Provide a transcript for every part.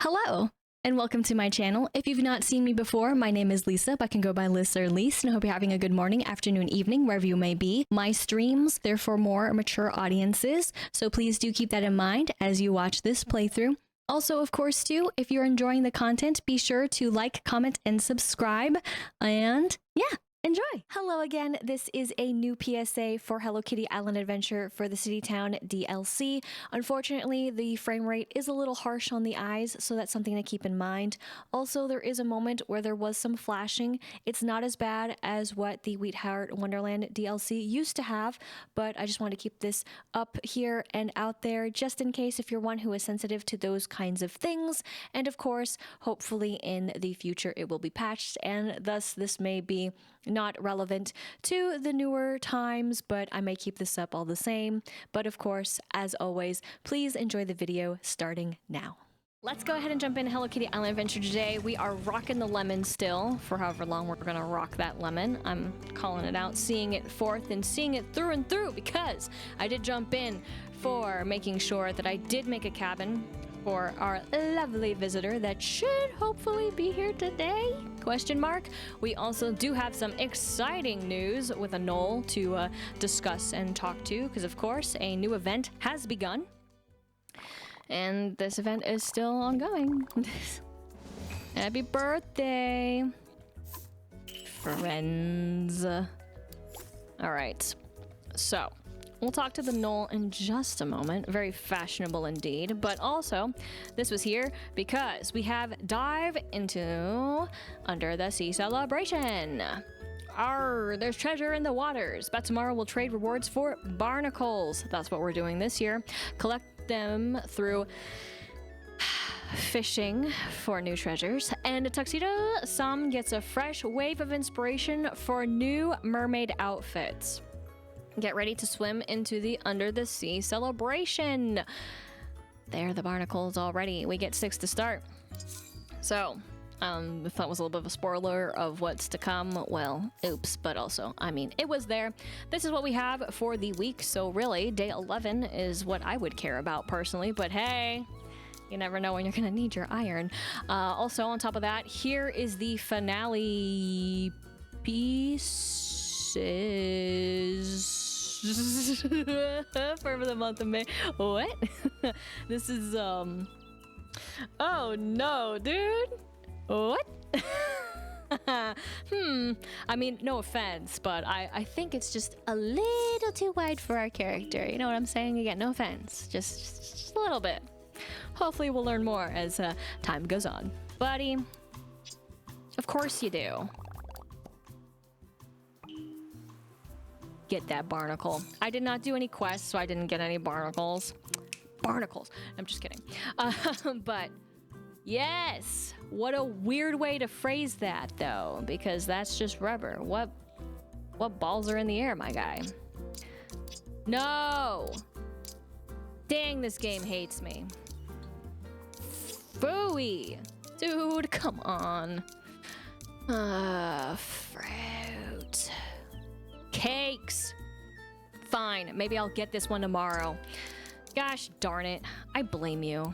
Hello, and welcome to my channel. If you've not seen me before, my name is Lisa, but I can go by Liz or Lise, and I hope you're having a good morning, afternoon, evening, wherever you may be. My streams, they're for more mature audiences, so please do keep that in mind as you watch this playthrough. Also, of course, too, if you're enjoying the content, be sure to like, comment, and subscribe, and yeah. Enjoy! Hello again, this is a new PSA for Hello Kitty Island Adventure for the City Town DLC. Unfortunately, the frame rate is a little harsh on the eyes, so that's something to keep in mind. Also, there is a moment where there was some flashing. It's not as bad as what the Sweetheart Wonderland DLC used to have, but I just want to keep this up here and out there just in case if you're one who is sensitive to those kinds of things. And of course, hopefully in the future it will be patched, and thus this may be not relevant to the newer times, but I may keep this up all the same. But of course, as always, please enjoy the video starting now. Let's go ahead and jump into Hello Kitty Island Adventure today. We are rocking the lemon still for however long we're gonna rock that lemon. I'm calling it out, seeing it forth and seeing it through and through, because I did jump in for making sure that I did make a cabin for our lovely visitor that should hopefully be here today, question mark. We also do have some exciting news with a Knoll to discuss and talk to, because of course a new event has begun and this event is still ongoing. Happy birthday, friends. All right, so we'll talk to the Knoll in just a moment. Very fashionable indeed. But also, this was here because we have dive into Under the Sea celebration. There's treasure in the waters. But tomorrow we'll trade rewards for barnacles. That's what we're doing this year. Collect them through fishing for new treasures. And a tuxedo, Sam gets a fresh wave of inspiration for new mermaid outfits. Get ready to swim into the Under the Sea celebration. There, the barnacles already. We get 6 to start. So, if that was a little bit of a spoiler of what's to come, well, oops, but also, I mean, it was there. This is what we have for the week, so really, day 11 is what I would care about personally, but hey, you never know when you're gonna need your iron. Also, on top of that, here is the finale piece. For the month of May. What? This is oh no, dude. What? I mean, no offense, but I think it's just a little too wide for our character. You know what I'm saying? Again, no offense, just a little bit. Hopefully we'll learn more as time goes on, buddy. Of course you do. Get that barnacle. I did not do any quests, so I didn't get any barnacles. Barnacles. I'm just kidding. But yes, what a weird way to phrase that, though, because that's just rubber. What balls are in the air, my guy? No. Dang, this game hates me. Phooey. Dude, come on. Fruit. Cakes. Fine, maybe I'll get this one tomorrow. Gosh darn it, I blame you.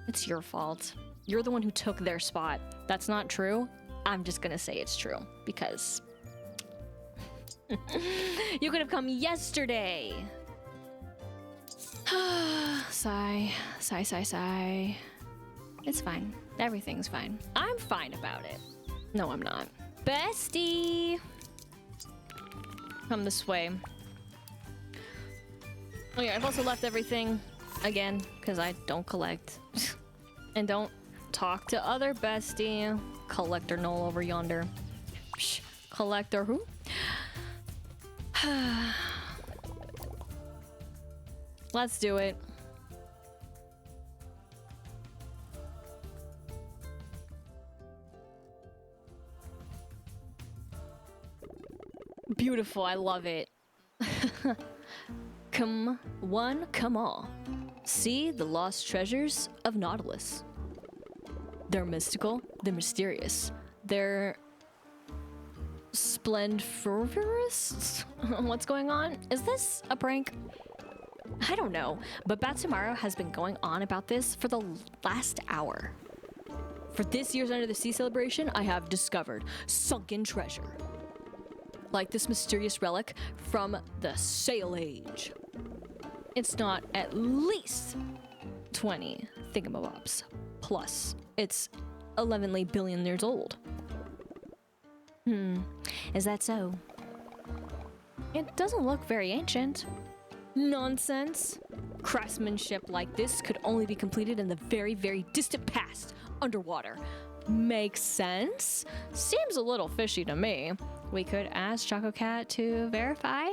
It's your fault. You're the one who took their spot. That's not true. I'm just gonna say it's true because you could have come yesterday. Sigh, sigh, sigh, sigh. It's fine. Everything's fine. I'm fine about it. No, I'm not. Bestie! Come this way. Oh yeah, I've also left everything again because I don't collect and don't talk to other bestie. Collector Knoll over yonder. Psh, collector who? Let's do it. Beautiful, I love it. Come one, come all. See the lost treasures of Nautilus. They're mystical, they're mysterious, they're splendiferous. What's going on? Is this a prank? I don't know, but Batsumaru has been going on about this for the last hour. For this year's Under the Sea celebration, I have discovered sunken treasure. Like this mysterious relic from the Sail Age. It's not at least 20 thingamabobs. Plus, it's 11 billion years old. Is that so? It doesn't look very ancient. Nonsense. Craftsmanship like this could only be completed in the very, very distant past, underwater. Makes sense? Seems a little fishy to me. We could ask Choco Cat to verify.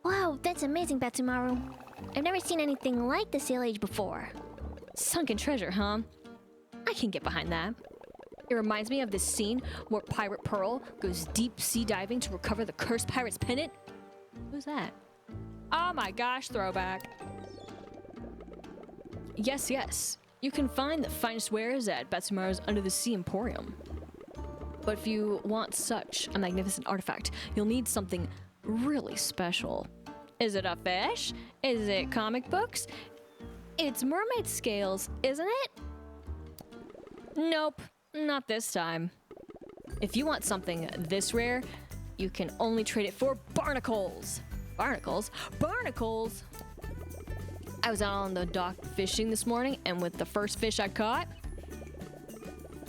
Wow, that's amazing, Batsumaru. I've never seen anything like the Sail Age before. Sunken treasure, huh? I can get behind that. It reminds me of this scene where Pirate Pearl goes deep sea diving to recover the cursed pirate's pendant. Who's that? Oh my gosh, throwback. Yes, yes. You can find the finest wares at Batsumaru's Under the Sea Emporium. But if you want such a magnificent artifact, you'll need something really special. Is it a fish? Is it comic books? It's mermaid scales, isn't it? Nope, not this time. If you want something this rare, you can only trade it for barnacles. Barnacles? Barnacles! I was out on the dock fishing this morning, and with the first fish I caught,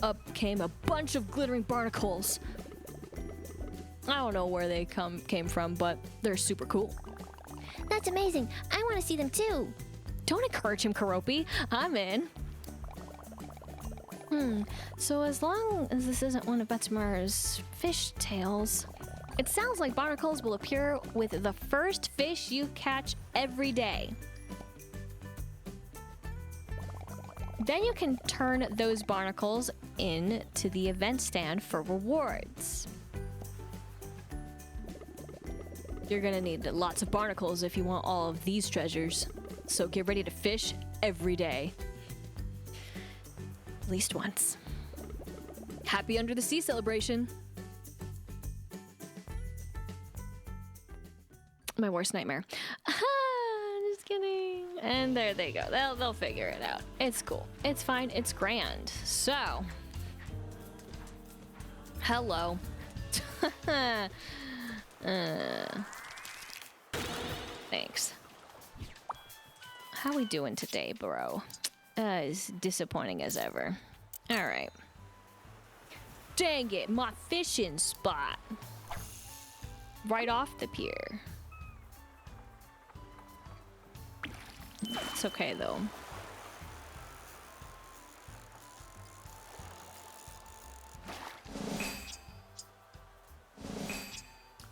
up came a bunch of glittering barnacles. I don't know where they came from, but they're super cool. That's amazing. I want to see them too. Don't encourage him, Karopi. I'm in. So as long as this isn't one of Batsumaru's fish tales, it sounds like barnacles will appear with the first fish you catch every day. Then you can turn those barnacles into the event stand for rewards. You're gonna need lots of barnacles if you want all of these treasures. So get ready to fish every day. At least once. Happy Under the Sea celebration. My worst nightmare. Just kidding. And there they go. They'll figure it out. It's cool. It's fine. It's grand. So, hello. Thanks. How we doing today, bro? As disappointing as ever. All right. Dang it, my fishing spot. Right off the pier. It's okay though.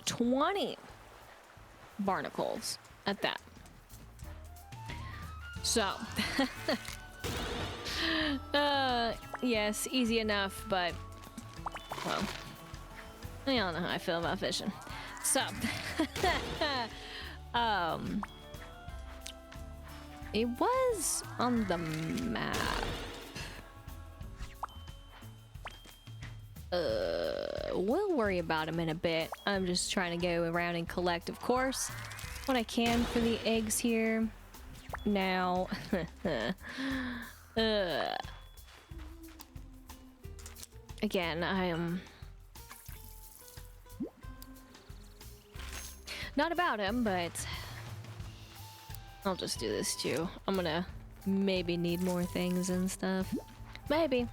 $20 barnacles at that. So, yes, easy enough, but, well, I don't know how I feel about fishing. So, it was on the map. We'll worry about him in a bit. I'm just trying to go around and collect, of course, what I can for the eggs here. Now, again, I am not about him, but I'll just do this too. I'm gonna maybe need more things and stuff. Maybe.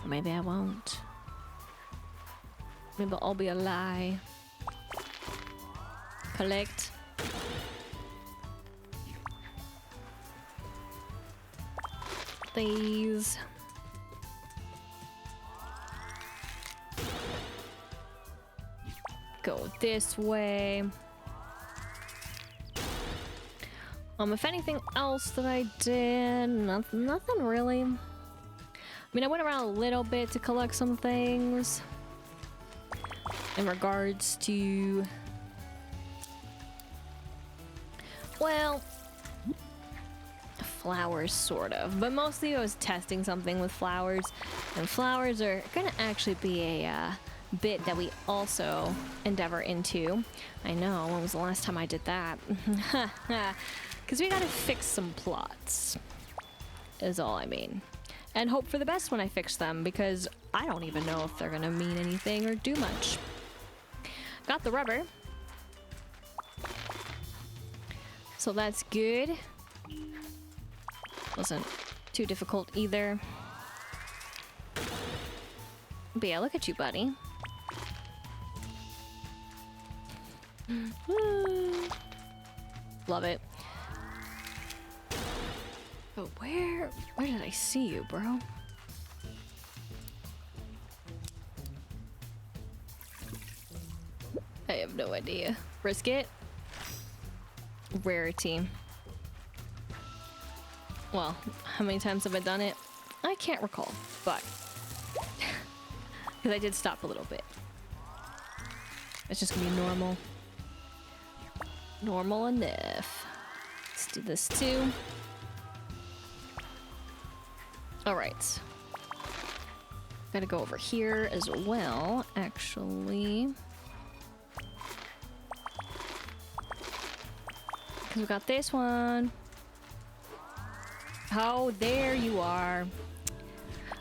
Or maybe I won't. Maybe I'll be a lie. Collect. These. Go this way. If anything else that I did, nothing really. I mean, I went around a little bit to collect some things in regards to, well, flowers, sort of, but mostly I was testing something with flowers, and flowers are gonna actually be a bit that we also endeavor into. I know, when was the last time I did that? Because we gotta fix some plots. is all I mean. And hope for the best when I fix them, because I don't even know if they're gonna mean anything or do much. Got the rubber. So that's good. Wasn't too difficult either. But yeah, look at you, buddy. Love it. But where did I see you, bro? I have no idea. Risk it. Rarity. Well, how many times have I done it? I can't recall, but because I did stop a little bit. It's just gonna be normal. Normal enough. Let's do this too. All right. Gotta go over here as well, actually. Because we got this one. Oh, there you are.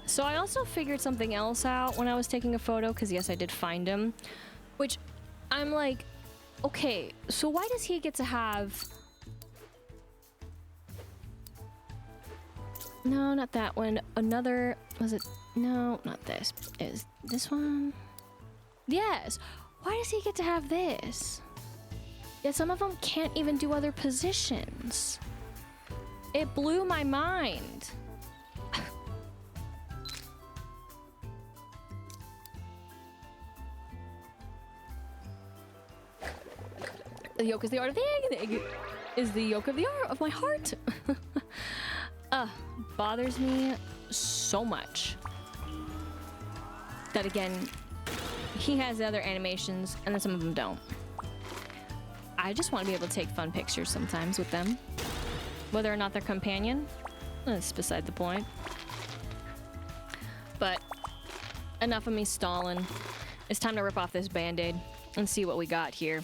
So I also figured something else out when I was taking a photo, because yes, I did find him. Which I'm like, okay, so why does he get to have... No, not that one. Another... Was it... No, not this. Is this one? Yes. Why does he get to have this? Yet some of them can't even do other positions. It blew my mind. The yolk is the art of the egg. The egg is the yolk of the art of my heart. Bothers me so much. That again, he has the other animations and then some of them don't. I just want to be able to take fun pictures sometimes with them. Whether or not they're companion, that's beside the point. But enough of me stalling. It's time to rip off this band-aid and see what we got here.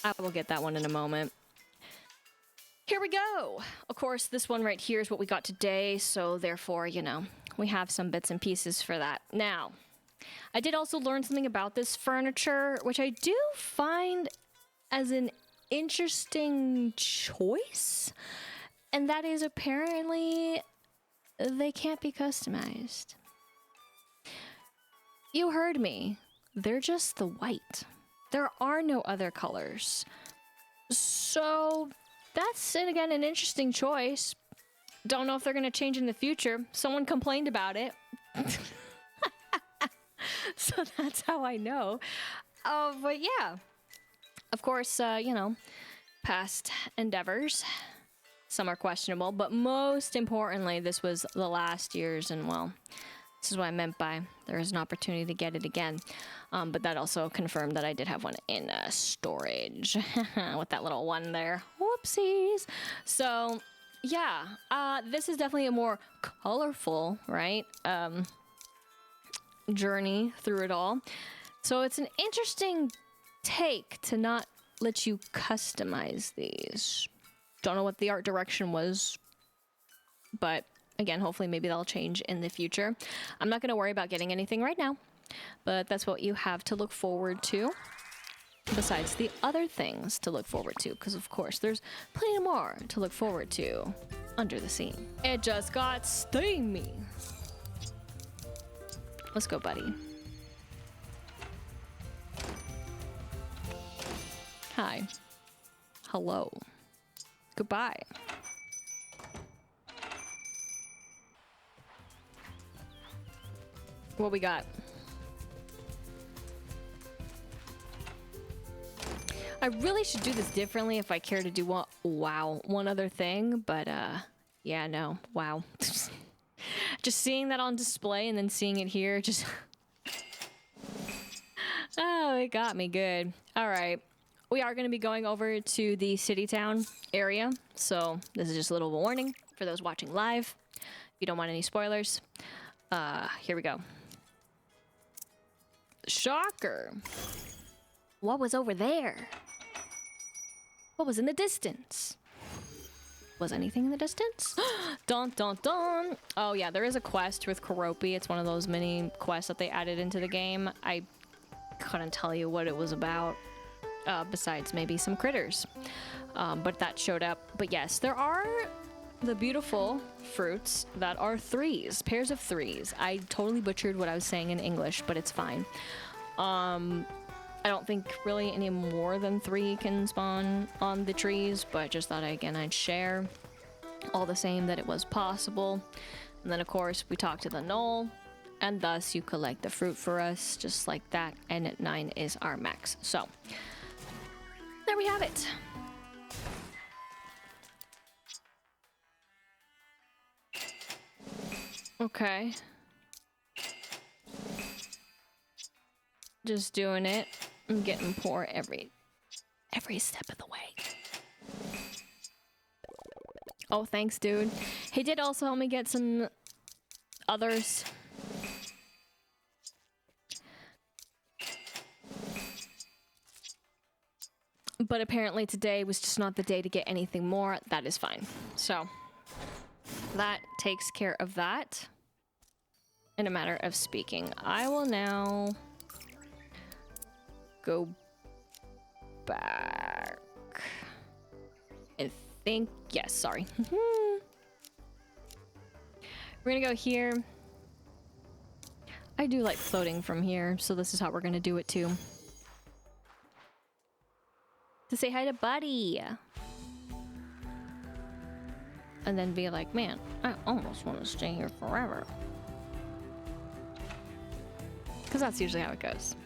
I will get that one in a moment. Here we go. Of course, this one right here is what we got today, so therefore, you know, we have some bits and pieces for that. Now, I did also learn something about this furniture, which I do find as an interesting choice, and that is apparently they can't be customized. You heard me. They're just the white. There are no other colors. So that's, and again, an interesting choice. Don't know if they're going to change in the future. Someone complained about it. So that's how I know. But yeah. Of course, you know, past endeavors. Some are questionable, but most importantly, this was the last year's, and well, this is what I meant by there is an opportunity to get it again. But that also confirmed that I did have one in storage with that little one there. Whoopsies. So yeah, this is definitely a more colorful, right, journey through it all. So it's an interesting take to not let you customize these. Don't know what the art direction was, but again, hopefully maybe that'll change in the future. I'm not going to worry about getting anything right now, but that's what you have to look forward to, besides the other things to look forward to, because of course there's plenty more to look forward to under the sea. It just got steamy. Let's go, buddy. Hi. Hello. Goodbye. What we got? I really should do this differently if I care to do one other thing, but yeah, no. Wow. Just seeing that on display and then seeing it here just oh, it got me good. All right. We are going to be going over to the city town area, so this is just a little warning for those watching live. If you don't want any spoilers, here we go. Shocker! What was over there? What was in the distance? was anything in the distance? Dun dun dun! Oh yeah, there is a quest with Karopi. It's one of those mini quests that they added into the game. I couldn't tell you what it was about, besides maybe some critters. But that showed up. But yes, there are the beautiful fruits that are threes, pairs of threes. I totally butchered what I was saying in English, but it's fine. I don't think really any more than 3 can spawn on the trees, but just thought again I'd share. All the same that it was possible. And then of course we talk to the knoll, and thus you collect the fruit for us, just like that, and 9 is our max. So there we have it. Okay. Just doing it. I'm getting poor every step of the way. Oh, thanks, dude. He did also help me get some others. But apparently today was just not the day to get anything more. That is fine. So that takes care of that. In a matter of speaking, I will now go back. I think, yes, sorry. We're gonna go here. I do like floating from here, so this is how we're gonna do it too. To say hi to Buddy. And then be like, man, I almost want to stay here forever. Because that's usually how it goes.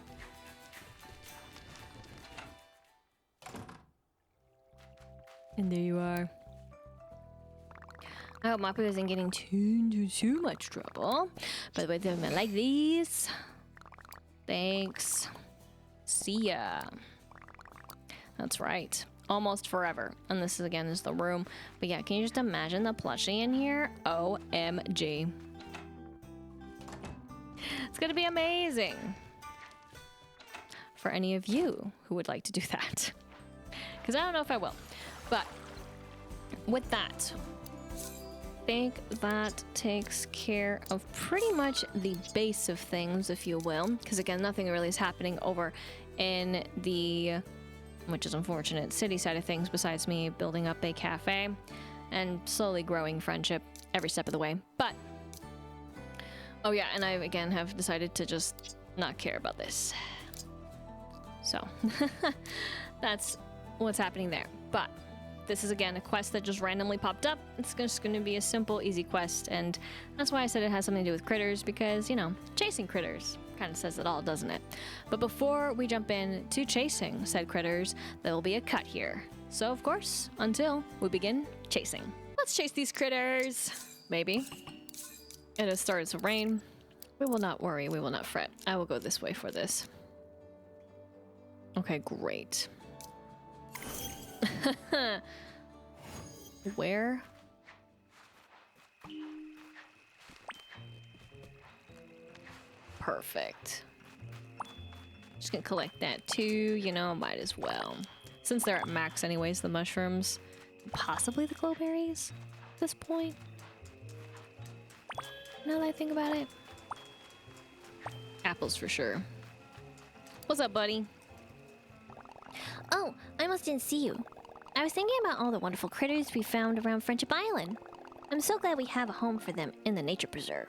And there you are. I hope Mappu isn't getting too much trouble. By the way, they like these. Thanks. See ya. That's right. Almost forever. And this is again is the room. But yeah, can you just imagine the plushie in here? OMG. It's gonna be amazing. For any of you who would like to do that. Because I don't know if I will. But with that, I think that takes care of pretty much the base of things, if you will. Because again, nothing really is happening over in the, which is unfortunate, city side of things besides me building up a cafe and slowly growing friendship every step of the way. But, oh yeah, and I again have decided to just not care about this. So, that's what's happening there. But this is again a quest that just randomly popped up. It's just going to be a simple, easy quest, and that's why I said it has something to do with critters, because, you know, chasing critters kind of says it all, doesn't it? But before we jump in to chasing said critters, there will be a cut here. So, of course, until we begin chasing. Let's chase these critters. Maybe. It has started to rain. We will not worry. We will not fret. I will go this way for this. Okay, great. Where? Perfect. Just gonna collect that too, you know, might as well. Since they're at max anyways, the mushrooms, possibly the glowberries at this point. Now that I think about it. Apples for sure. What's up, buddy? Oh, I almost didn't see you. I was thinking about all the wonderful critters we found around Friendship Island. I'm so glad we have a home for them in the nature preserve.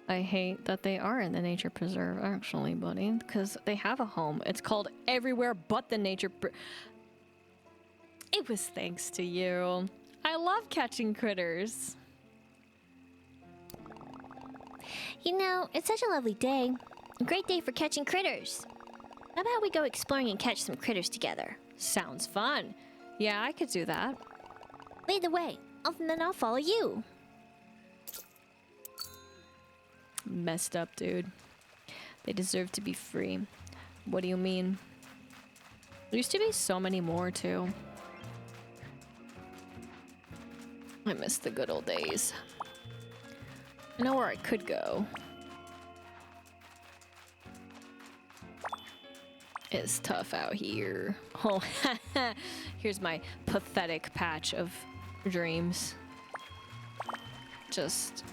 I hate that they are in the nature preserve, actually, buddy, because they have a home. It's called everywhere but the nature It was thanks to you. I love catching critters. You know, it's such a lovely day. A great day for catching critters. How about we go exploring and catch some critters together? Sounds fun. Yeah, I could do that. Lead the way, and then I'll follow you. Messed up, dude. They deserve to be free. What do you mean? There used to be so many more, too. I miss the good old days. I know where I could go. It's tough out here. Oh, here's my pathetic patch of dreams. Just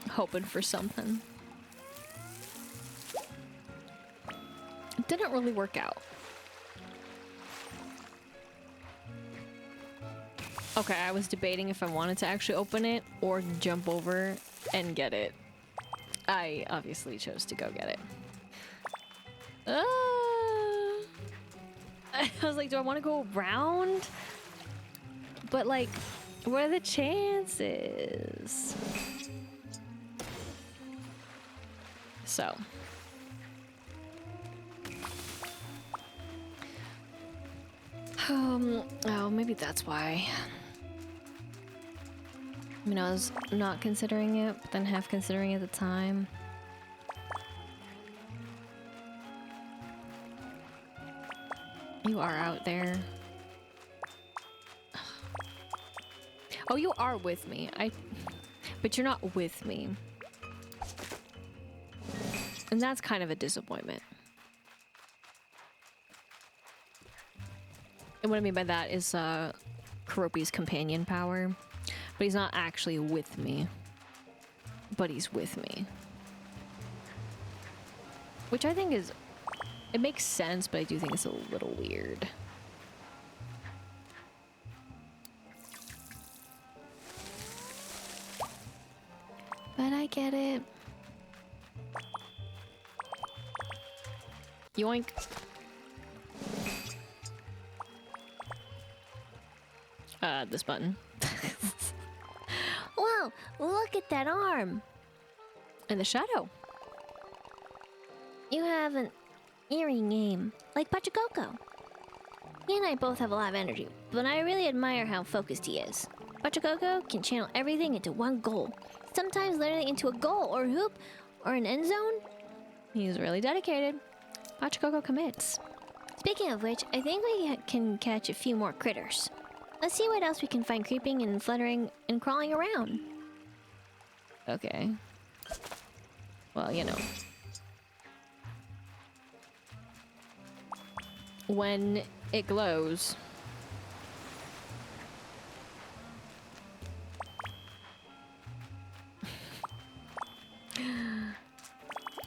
hoping for something. It didn't really work out. Okay, I was debating if I wanted to actually open it or jump over and get it. I obviously chose to go get it. I was like, do I want to go around? But like, what are the chances? So. Oh, maybe that's why. I mean, I was not considering it, but then half considering at the time. You are out there. Oh, you are with me. But you're not with me. And that's kind of a disappointment. And what I mean by that is Keropi's companion power. But he's not actually with me. But he's with me. Which I think is... It makes sense, but I do think it's a little weird. But I get it. Yoink. This button. Wow, look at that arm. And the shadow. You have an eerie name, like Pachacoco. He and I both have a lot of energy, but I really admire how focused he is. Pachacoco can channel everything into one goal, sometimes literally into a goal or a hoop or an end zone. He's really dedicated. Pachacoco commits. Speaking of which, I think we can catch a few more critters. Let's see what else we can find creeping and fluttering and crawling around. Okay. Well, you know. When it glows.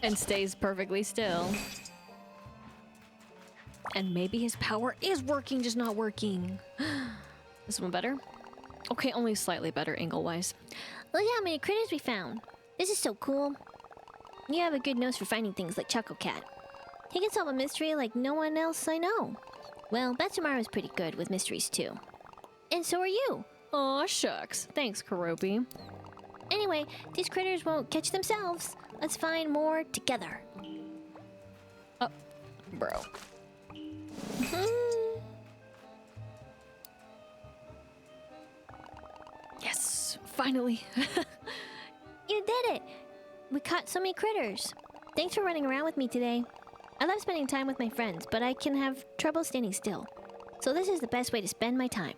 And stays perfectly still. And maybe his power is working, just not working. This one better? Okay, only slightly better angle-wise. Look how many critters we found. This is so cool. You have a good nose for finding things like Choco Cat. He can solve a mystery like no one else I know. Well, Betsumaru's pretty good with mysteries too. And so are you. Aw, shucks. Thanks, Keropi. Anyway, these critters won't catch themselves. Let's find more together. Oh, bro. Yes, finally. You did it! We caught so many critters. Thanks for running around with me today. I love spending time with my friends, but I can have trouble standing still. So this is the best way to spend my time.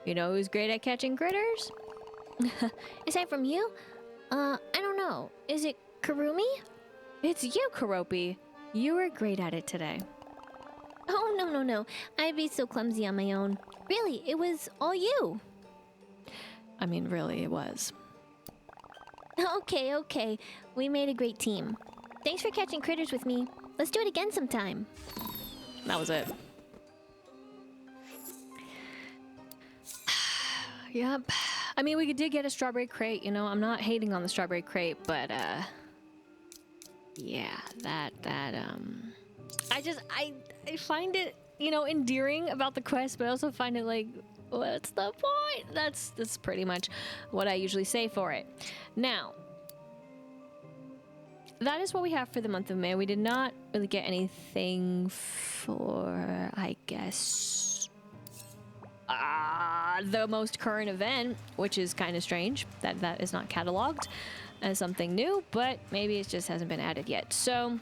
You know who's great at catching critters? Aside from you? I don't know. Is it Kurumi? It's you, Keropi. You were great at it today. Oh, no. I'd be so clumsy on my own. Really, it was all you. I mean, really, it was. Okay. We made a great team. Thanks for catching critters with me. Let's do it again sometime. That was it. Yep. I mean, we did get a strawberry crate, you know. I'm not hating on the strawberry crate, but, yeah, I find it, you know, endearing about the quest, but I also find it like, what's the point? That's pretty much what I usually say for it. Now, that is what we have for the month of May. We did not really get anything for, I guess, the most current event, which is kind of strange that that is not cataloged as something new, but maybe it just hasn't been added yet. So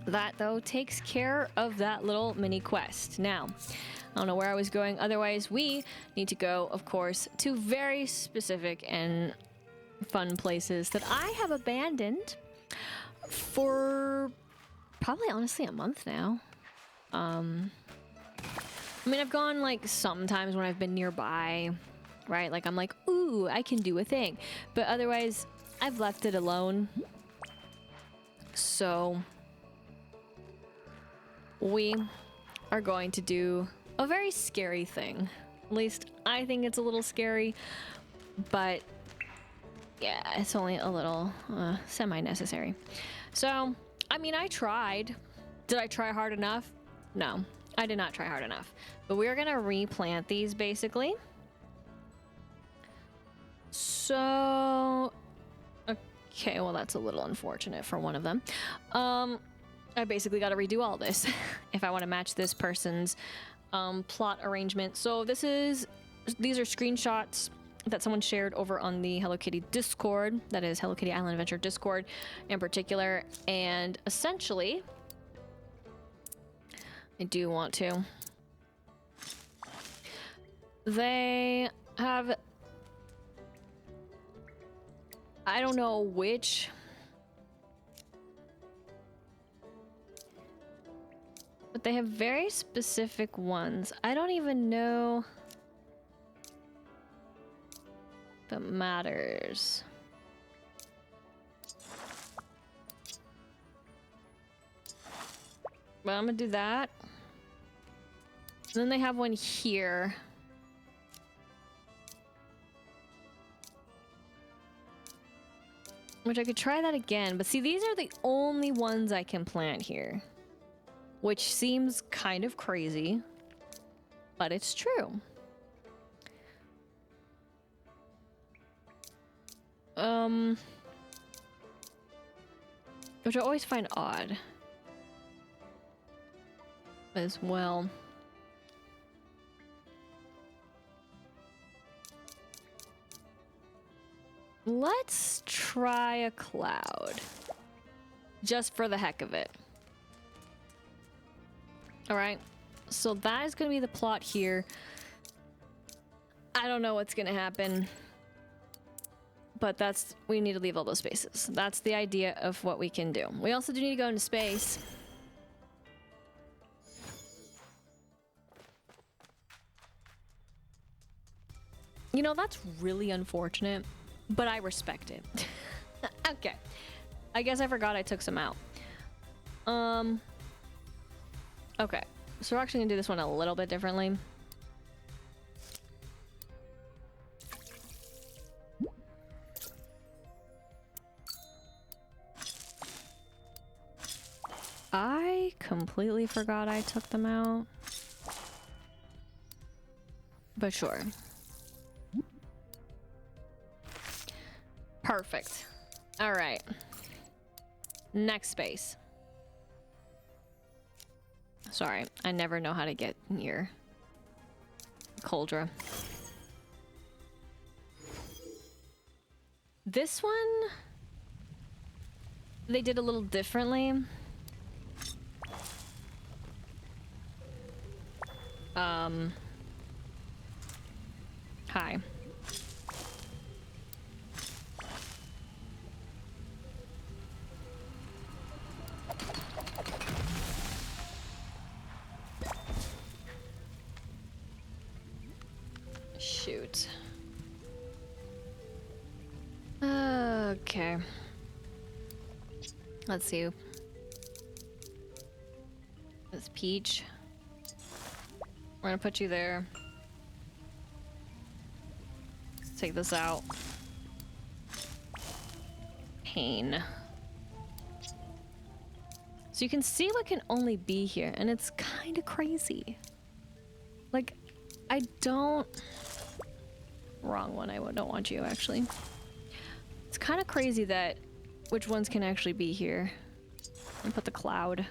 that, though, takes care of that little mini quest. Now, I don't know where I was going. Otherwise, we need to go, of course, to very specific and fun places that I have abandoned for probably, honestly, a month now. I mean, I've gone, like, sometimes when I've been nearby, right? Like I'm like, ooh, I can do a thing. But otherwise, I've left it alone. So we are going to do a very scary thing. At least I think it's a little scary, but yeah, it's only a little semi-necessary. So, I mean, I tried. Did I try hard enough? No, I did not try hard enough. But we're gonna replant these basically. So, okay, well that's a little unfortunate for one of them. I basically got to redo all this if I want to match this person's plot arrangement. So these are screenshots that someone shared over on the Hello Kitty Discord. That is Hello Kitty Island Adventure Discord in particular. And essentially, I do want to. They have, I don't know which, but they have very specific ones. I don't even know if it matters. But I'm gonna do that. And then they have one here. Which I could try that again, but see, these are the only ones I can plant here. Which seems kind of crazy, but it's true. Which I always find odd as well. Let's try a cloud. Just for the heck of it. Alright. So that is going to be the plot here. I don't know what's going to happen. But we need to leave all those spaces. That's the idea of what we can do. We also do need to go into space. You know, that's really unfortunate. But I respect it. Okay. I guess I forgot I took some out. Okay. So we're actually gonna do this one a little bit differently. I completely forgot I took them out. But sure. Perfect. All right. Next space. Sorry, I never know how to get near Coldra. This one, they did a little differently. Hi. Shoot. Okay. Let's see. This Peach. We're gonna put you there. Let's take this out. Pain. So you can see what can only be here, and it's kind of crazy. Like, I don't... Wrong one, I don't want you, actually. It's kind of crazy that which ones can actually be here. And put the cloud.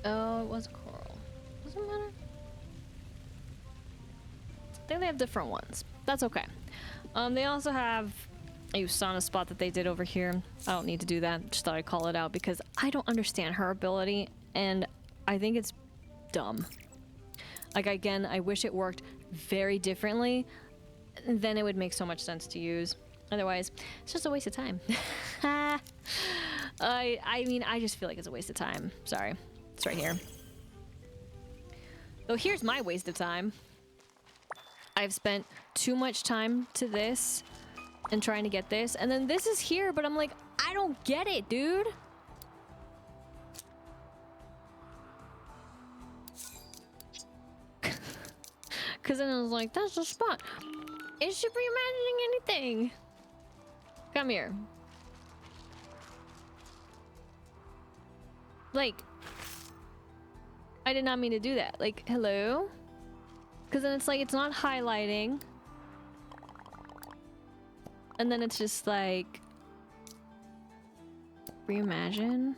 Oh, it was a coral. Doesn't matter. I think they have different ones. That's okay. They also have a Usana spot that they did over here. I don't need to do that. Just thought I'd call it out because I don't understand her ability, and I think it's dumb. Like, again, I wish it worked very differently. Then it would make so much sense to use. Otherwise, it's just a waste of time. I mean, I just feel like it's a waste of time. Sorry. It's right here. So here's my waste of time. I've spent too much time to this and trying to get this, and then this is here, but I'm like, I don't get it, dude. Because then I was like, that's the spot. It should be imagining anything. Come here. Like, I did not mean to do that. Like, hello? Because then it's like, it's not highlighting. And then it's just like, reimagine.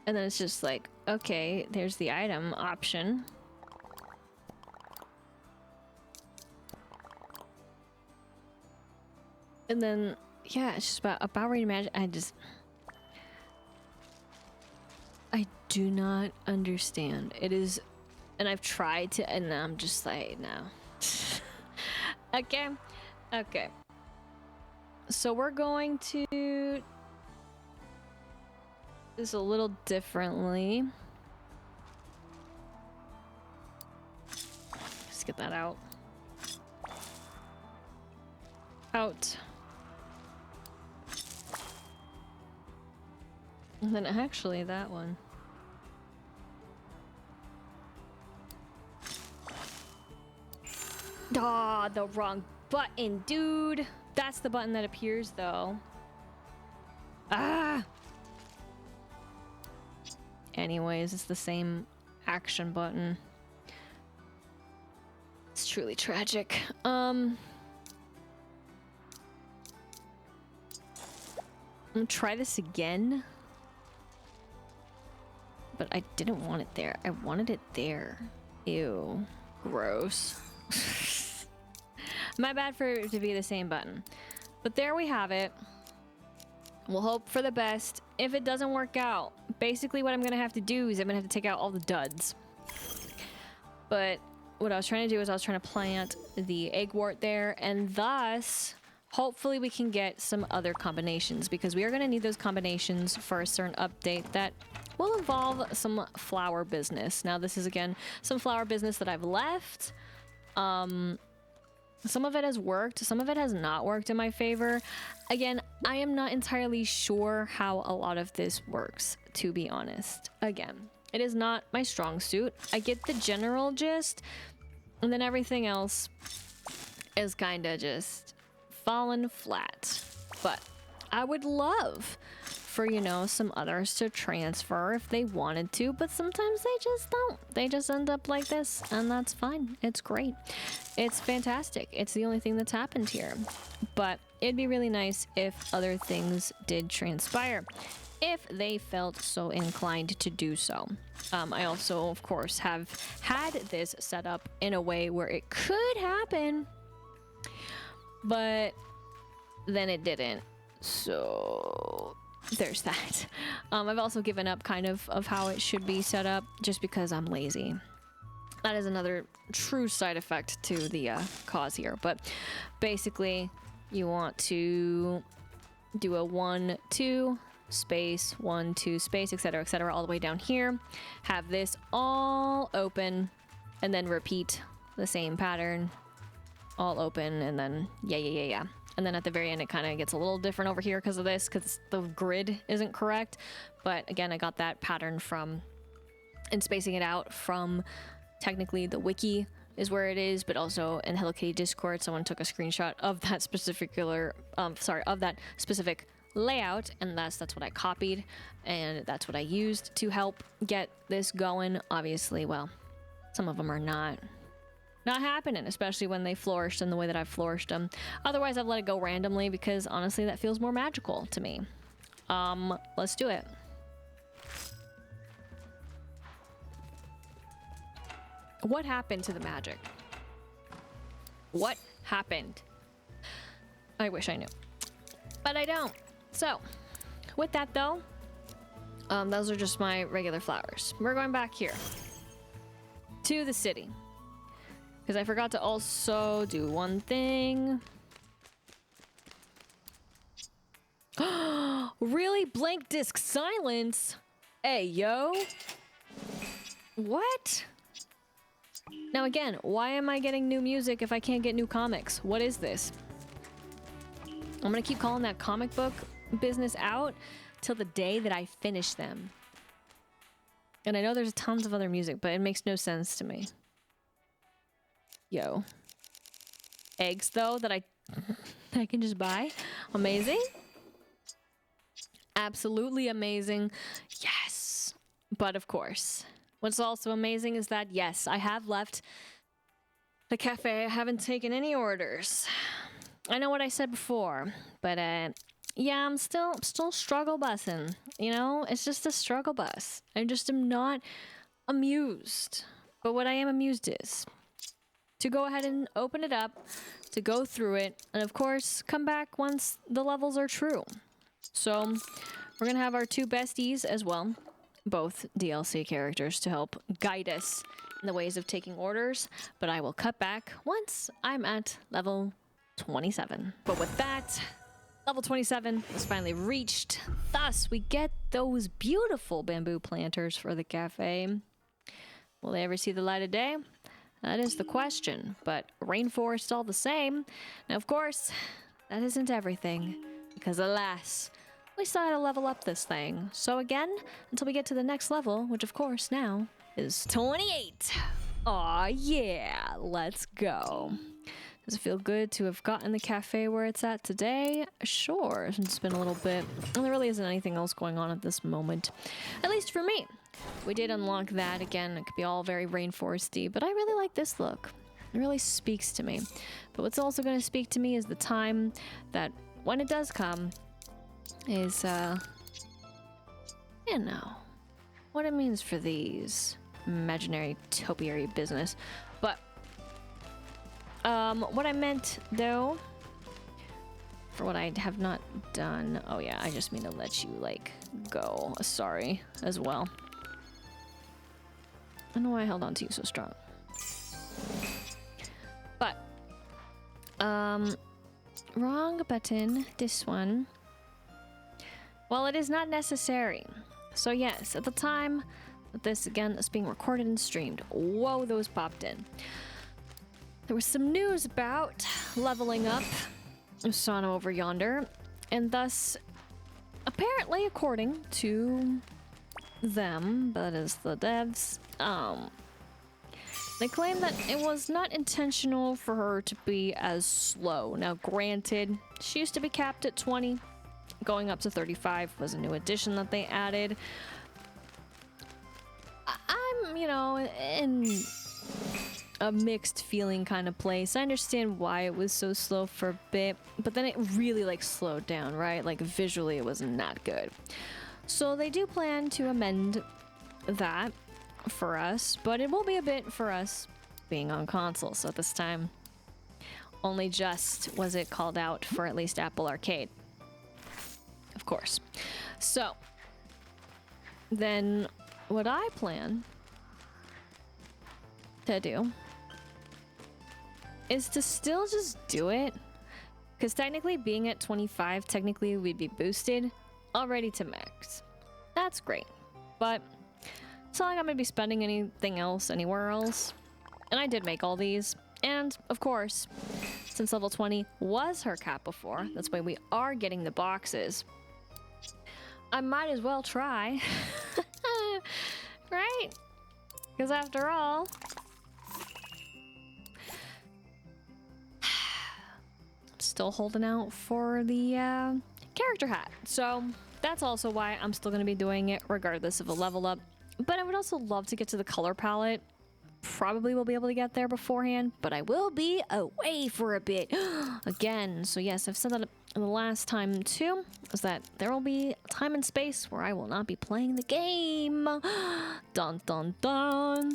And then it's just like, okay, there's the item option. And then, yeah, it's just about reimagine. I do not understand. It is, and I've tried to, and I'm just like, no. Okay, okay. So we're going to do this a little differently. Let's get that out. Out. And then actually that one. Ah, the wrong button, dude. That's the button that appears though. Ah. Anyways, it's the same action button. It's truly tragic. Try this again. But I didn't want it there. I wanted it there. Ew. Gross. My bad for it to be the same button. But there we have it. We'll hope for the best. If it doesn't work out, basically what I'm gonna have to do is I'm gonna have to take out all the duds. But what I was trying to do is I was trying to plant the eggwort there, and thus hopefully we can get some other combinations, because we are going to need those combinations for a certain update that will involve some flower business. Now this is again some flower business that I've left. Some of it has worked, some of it has not worked in my favor. Again, I am not entirely sure how a lot of this works, to be honest. Again, it is not my strong suit. I get the general gist, and then everything else is kind of just fallen flat. But I would love for, you know, some others to transfer if they wanted to, but sometimes they just don't. They just end up like this, and that's fine. It's great. It's fantastic. It's the only thing that's happened here. But it'd be really nice if other things did transpire, if they felt so inclined to do so. I also, of course, have had this set up in a way where it could happen, but then it didn't. So there's that. I've also given up kind of how it should be set up just because I'm lazy. That is another true side effect to the cause here. But basically, you want to do a 1, 2, space, 1, 2, space, etc., all the way down here. Have this all open, and then repeat the same pattern. All open, and then yeah. And then at the very end, it kind of gets a little different over here because of this, because the grid isn't correct. But again, I got that pattern from, and spacing it out from, technically the wiki is where it is, but also in Hello Kitty Discord, someone took a screenshot of that specific layout, and that's what I copied, and that's what I used to help get this going. Obviously, well, some of them are not happening, especially when they flourished in the way that I've flourished them. Otherwise, I've let it go randomly because honestly, that feels more magical to me. Let's do it. What happened to the magic? What happened? I wish I knew, but I don't. So, with that though, those are just my regular flowers. We're going back here to the city, because I forgot to also do one thing. Really? Blank disk silence? Hey, yo. What? Now again, why am I getting new music if I can't get new comics? What is this? I'm gonna keep calling that comic book business out till the day that I finish them. And I know there's tons of other music, but it makes no sense to me. Yo. Eggs, though, that I can just buy. Amazing. Absolutely amazing. Yes. But of course, what's also amazing is that, yes, I have left the cafe. I haven't taken any orders. I know what I said before, but yeah, I'm still struggle bussing. You know, it's just a struggle bus. I just am not amused. But what I am amused is to go ahead and open it up, to go through it, and of course, come back once the levels are true. So we're gonna have our two besties as well, both DLC characters, to help guide us in the ways of taking orders, but I will cut back once I'm at level 27. But with that, level 27 is finally reached. Thus, we get those beautiful bamboo planters for the cafe. Will they ever see the light of day? That is the question, but rainforest all the same. Now, of course, that isn't everything, because alas, we still had to level up this thing. So again, until we get to the next level, which of course now is 28. Aw, yeah, let's go. Does it feel good to have gotten the cafe where it's at today? Sure, it's been a little bit. And there really isn't anything else going on at this moment. At least for me. We did unlock that again. It could be all very rainforesty, but I really like this look. It really speaks to me. But what's also going to speak to me is the time that when it does come is, you know, what it means for these imaginary topiary business. But what I meant, though, for what I have not done... Oh, yeah, I just mean to let you, like, go. Sorry, as well. I don't know why I held on to you so strong. But, wrong button. This one. Well, it is not necessary. So, yes, at the time that this, again, is being recorded and streamed. Whoa, those popped in. There was some news about leveling up Usano over yonder, and thus, apparently, according to them, that is the devs, they claim that it was not intentional for her to be as slow. Now, granted, she used to be capped at 20, going up to 35 was a new addition that they added. I'm, you know, in a mixed feeling kind of place. I understand why it was so slow for a bit, but then it really like slowed down, right? Like visually it was not good. So they do plan to amend that for us, but it will be a bit for us being on console. So at this time, only just was it called out for at least Apple Arcade. Of course. So then what I plan to do is to still just do it, because technically being at 25, technically we'd be boosted already to max. That's great, but it's not like I'm gonna be spending anything else anywhere else. And I did make all these, and of course, since level 20 was her cap before, that's why we are getting the boxes. I might as well try, right? Because after all, still holding out for the character hat. So that's also why I'm still going to be doing it regardless of a level up. But I would also love to get to the color palette. Probably will be able to get there beforehand, but I will be away for a bit again. So yes, I've said that the last time too, is that there will be time and space where I will not be playing the game. Dun dun dun.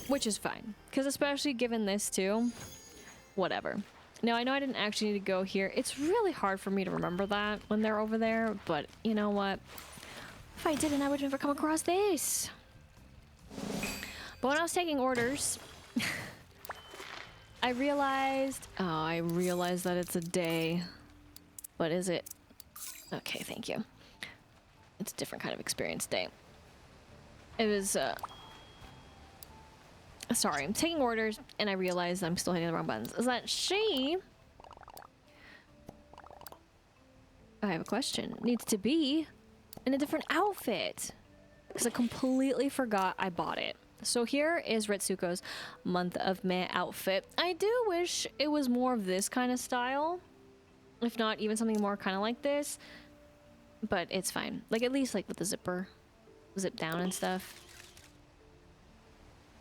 Which is fine, because especially given this too, whatever. Now, I know I didn't actually need to go here. It's really hard for me to remember that when they're over there, but you know what? If I didn't, I would never come across this. But when I was taking orders, I realized that it's a day. But is it? Okay, thank you. It's a different kind of experience day. It was, sorry, I'm taking orders and I realize I'm still hitting the wrong buttons. Is that she? I have a question. Needs to be in a different outfit. Because I completely forgot I bought it. So here is Ritsuko's month of May outfit. I do wish it was more of this kind of style. If not, even something more kind of like this. But it's fine. Like, at least like with the zipper. Zip down and stuff.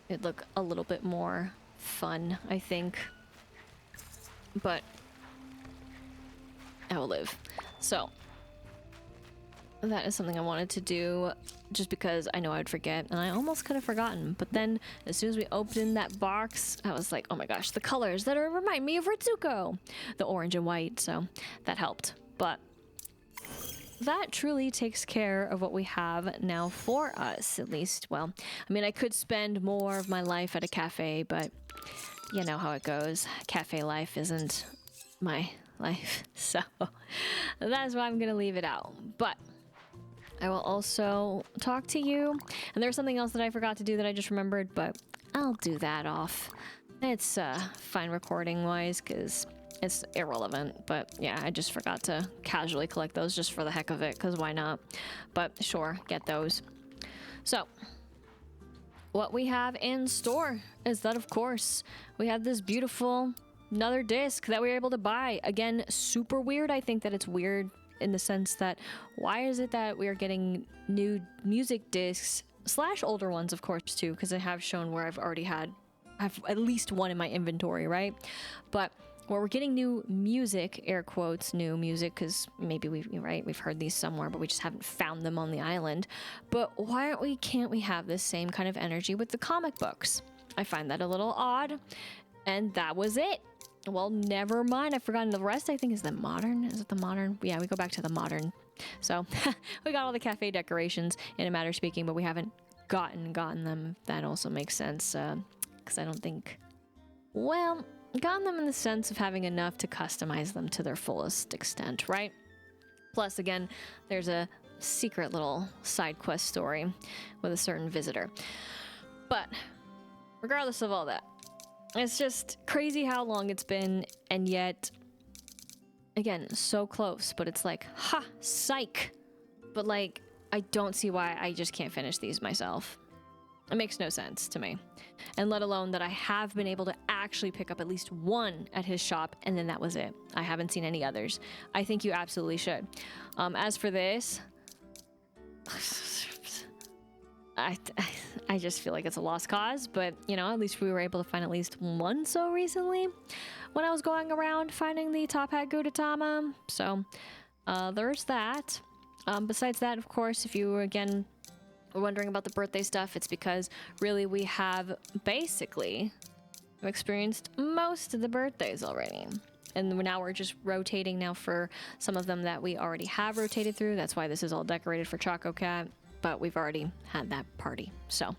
It'd look a little bit more fun, I think. But I will live. So that is something I wanted to do just because I know I'd forget, and I almost could have forgotten. But then as soon as we opened that box, I was like, oh my gosh, the colors that remind me of Ritsuko, the orange and white. So that helped. But that truly takes care of what we have now for us, at least. Well, I mean, I could spend more of my life at a cafe, but you know how it goes. Cafe life isn't my life, so that's why I'm gonna leave it out. But I will also talk to you, and there's something else that I forgot to do that I just remembered, but I'll do that off. It's fine recording wise because it's irrelevant, but yeah, I just forgot to casually collect those just for the heck of it, because why not? But sure, get those. So what we have in store is that, of course, we have this beautiful another disc that we were able to buy. Again, super weird. I think that it's weird in the sense that why is it that we are getting new music discs / older ones, of course, too, because I have shown where I've at least one in my inventory, right? But where we're getting new music, air quotes, new music, because maybe we've heard these somewhere, but we just haven't found them on the island. But can't we have this same kind of energy with the comic books? I find that a little odd, and that was it. Well, never mind. I've forgotten the rest. I think is the modern. Is it the modern? Yeah, we go back to the modern. So we got all the cafe decorations in a matter of speaking, but we haven't gotten them. That also makes sense because I don't think, well, gotten them in the sense of having enough to customize them to their fullest extent, right? Plus, again, there's a secret little side quest story with a certain visitor. But regardless of all that, it's just crazy how long it's been, and yet, again, so close, but it's like, ha, psych. But like, I don't see why I just can't finish these myself. It makes no sense to me. And let alone that I have been able to actually pick up at least one at his shop, and then that was it. I haven't seen any others. I think you absolutely should. As for this, I just feel like it's a lost cause, but you know, at least we were able to find at least one so recently when I was going around finding the Top Hat Gudetama. So there's that. Besides that, of course, if you again were wondering about the birthday stuff, it's because really we have basically experienced most of the birthdays already. And now we're just rotating now for some of them that we already have rotated through. That's why this is all decorated for Choco Cat. But we've already had that party. So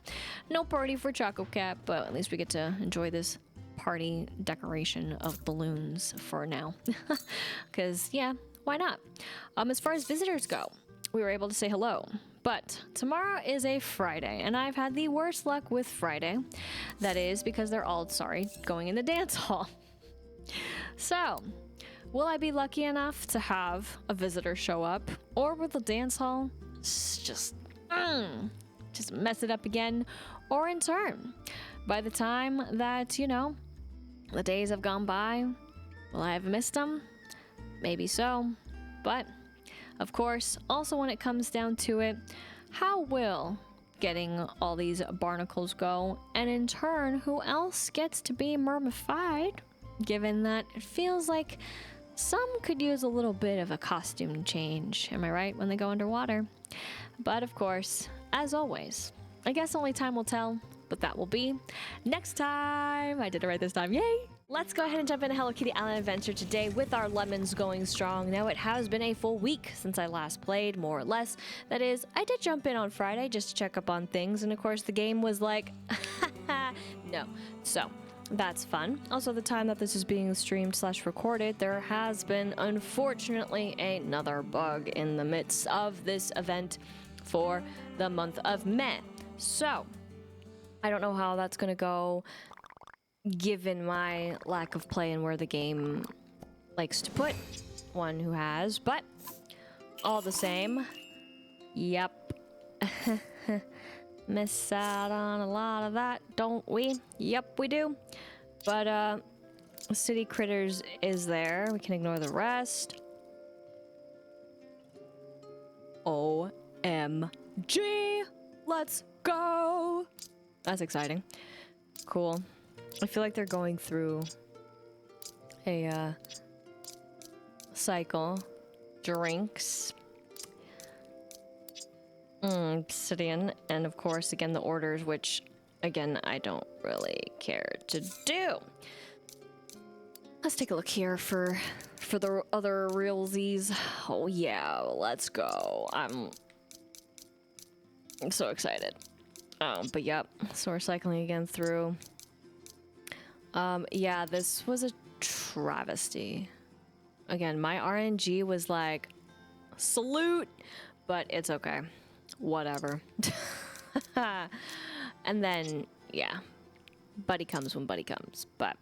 no party for Choco Cat, but at least we get to enjoy this party decoration of balloons for now. Because, yeah, why not? As far as visitors go, we were able to say hello. But tomorrow is a Friday, and I've had the worst luck with Friday. That is because they're all, going in the dance hall. So, will I be lucky enough to have a visitor show up? Or will the dance hall just mess it up again? Or in turn, by the time that, you know, the days have gone by, will I have missed them? Maybe so. But, of course, also when it comes down to it, how will getting all these barnacles go? And in turn, who else gets to be murmified? Given that it feels like some could use a little bit of a costume change, am I right, when they go underwater? But of course, as always, I guess only time will tell, but that will be next time. I did it right this time, yay! Let's go ahead and jump into Hello Kitty Island Adventure today with our lemons going strong. Now, it has been a full week since I last played, more or less. That is, I did jump in on Friday just to check up on things, and of course the game was like, no. So, that's fun. Also, the time that this is being streamed / recorded, there has been, unfortunately, another bug in the midst of this event for the month of May. So, I don't know how that's gonna go, given my lack of play and where the game likes to put one who has, but all the same, yep. Miss out on a lot of that, don't we? Yep, we do. But, City Critters is there. We can ignore the rest. OMG! Let's go! That's exciting. Cool. I feel like they're going through a, cycle. Drinks. Obsidian. And of course, again, the orders, which, again, I don't really care to do. Let's take a look here for the other realsies. Oh yeah, let's go. I'm so excited. But yep, so we're cycling again through. Yeah, this was a travesty. Again, my RNG was like, salute, but it's okay. Whatever. And then, yeah, buddy comes when buddy comes, but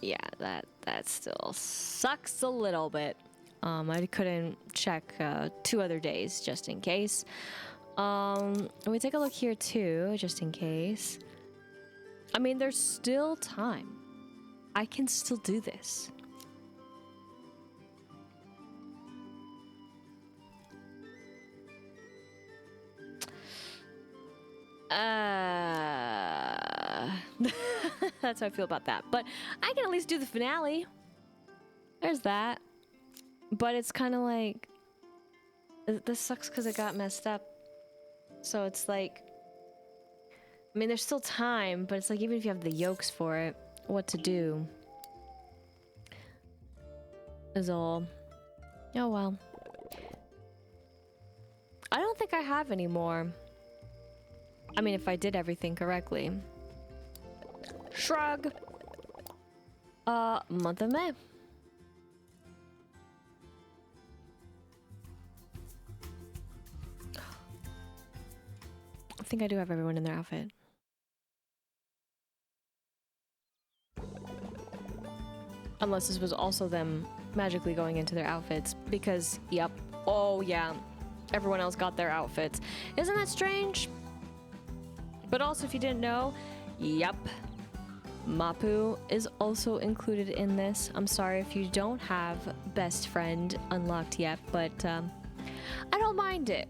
yeah, that still sucks a little bit. I couldn't check 2 other days just in case. We take a look here too, just in case. I mean, there's still time. I can still do this. That's how I feel about that. But I can at least do the finale. There's that. But it's kind of like... This sucks because it got messed up. So it's like... I mean, there's still time, but it's like even if you have the yolks for it, what to do is all... Oh well. I don't think I have any more. I mean, if I did everything correctly. Shrug. Month of May. I think I do have everyone in their outfit. Unless this was also them magically going into their outfits. Because, yep. Oh, yeah. Everyone else got their outfits. Isn't that strange? But also, if you didn't know, yep. Mapu is also included in this. I'm sorry if you don't have Best Friend unlocked yet, but I don't mind it.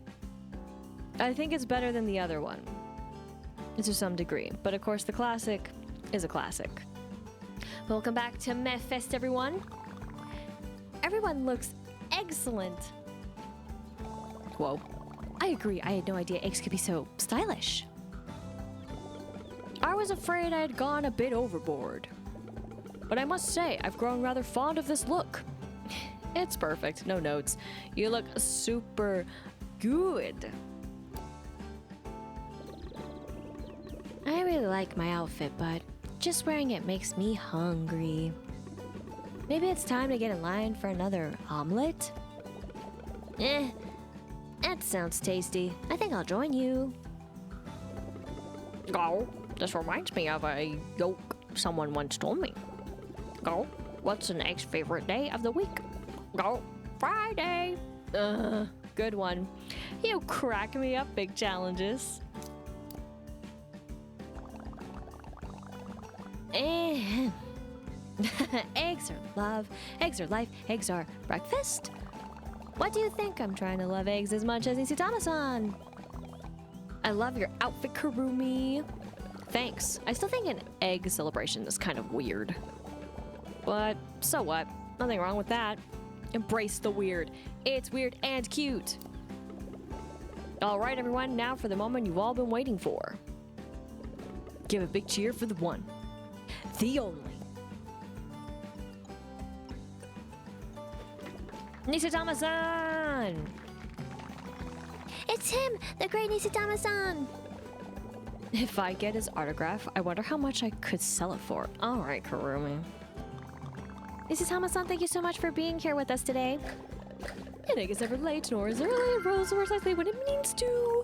I think it's better than the other one, to some degree. But of course, the classic is a classic. Welcome back to MeFest, everyone. Everyone looks excellent. Whoa. I agree. I had no idea eggs could be so stylish. I was afraid I had gone a bit overboard. But I must say, I've grown rather fond of this look. It's perfect. No notes. You look super good. I really like my outfit, but just wearing it makes me hungry. Maybe it's time to get in line for another omelet? That sounds tasty. I think I'll join you. Oh, this reminds me of a joke someone once told me. Oh, what's an egg's favorite day of the week? Oh, Friday. Good one. You crack me up, big challenges. Eggs are love, eggs are life, eggs are breakfast. What do you think? I'm trying to love eggs as much as Nisitama-san. I love your outfit, Kurumi. Thanks. I still think an egg celebration is kind of weird. But so what? Nothing wrong with that. Embrace the weird. It's weird and cute. All right, everyone. Now for the moment you've all been waiting for. Give a big cheer for the one. The only. Nisitama-san! It's him, the great Nisitama-san! If I get his autograph, I wonder how much I could sell it for. All right, Kurumi. Nisitama-san, thank you so much for being here with us today. An egg is never late, nor is early. It rolls precisely when it means to.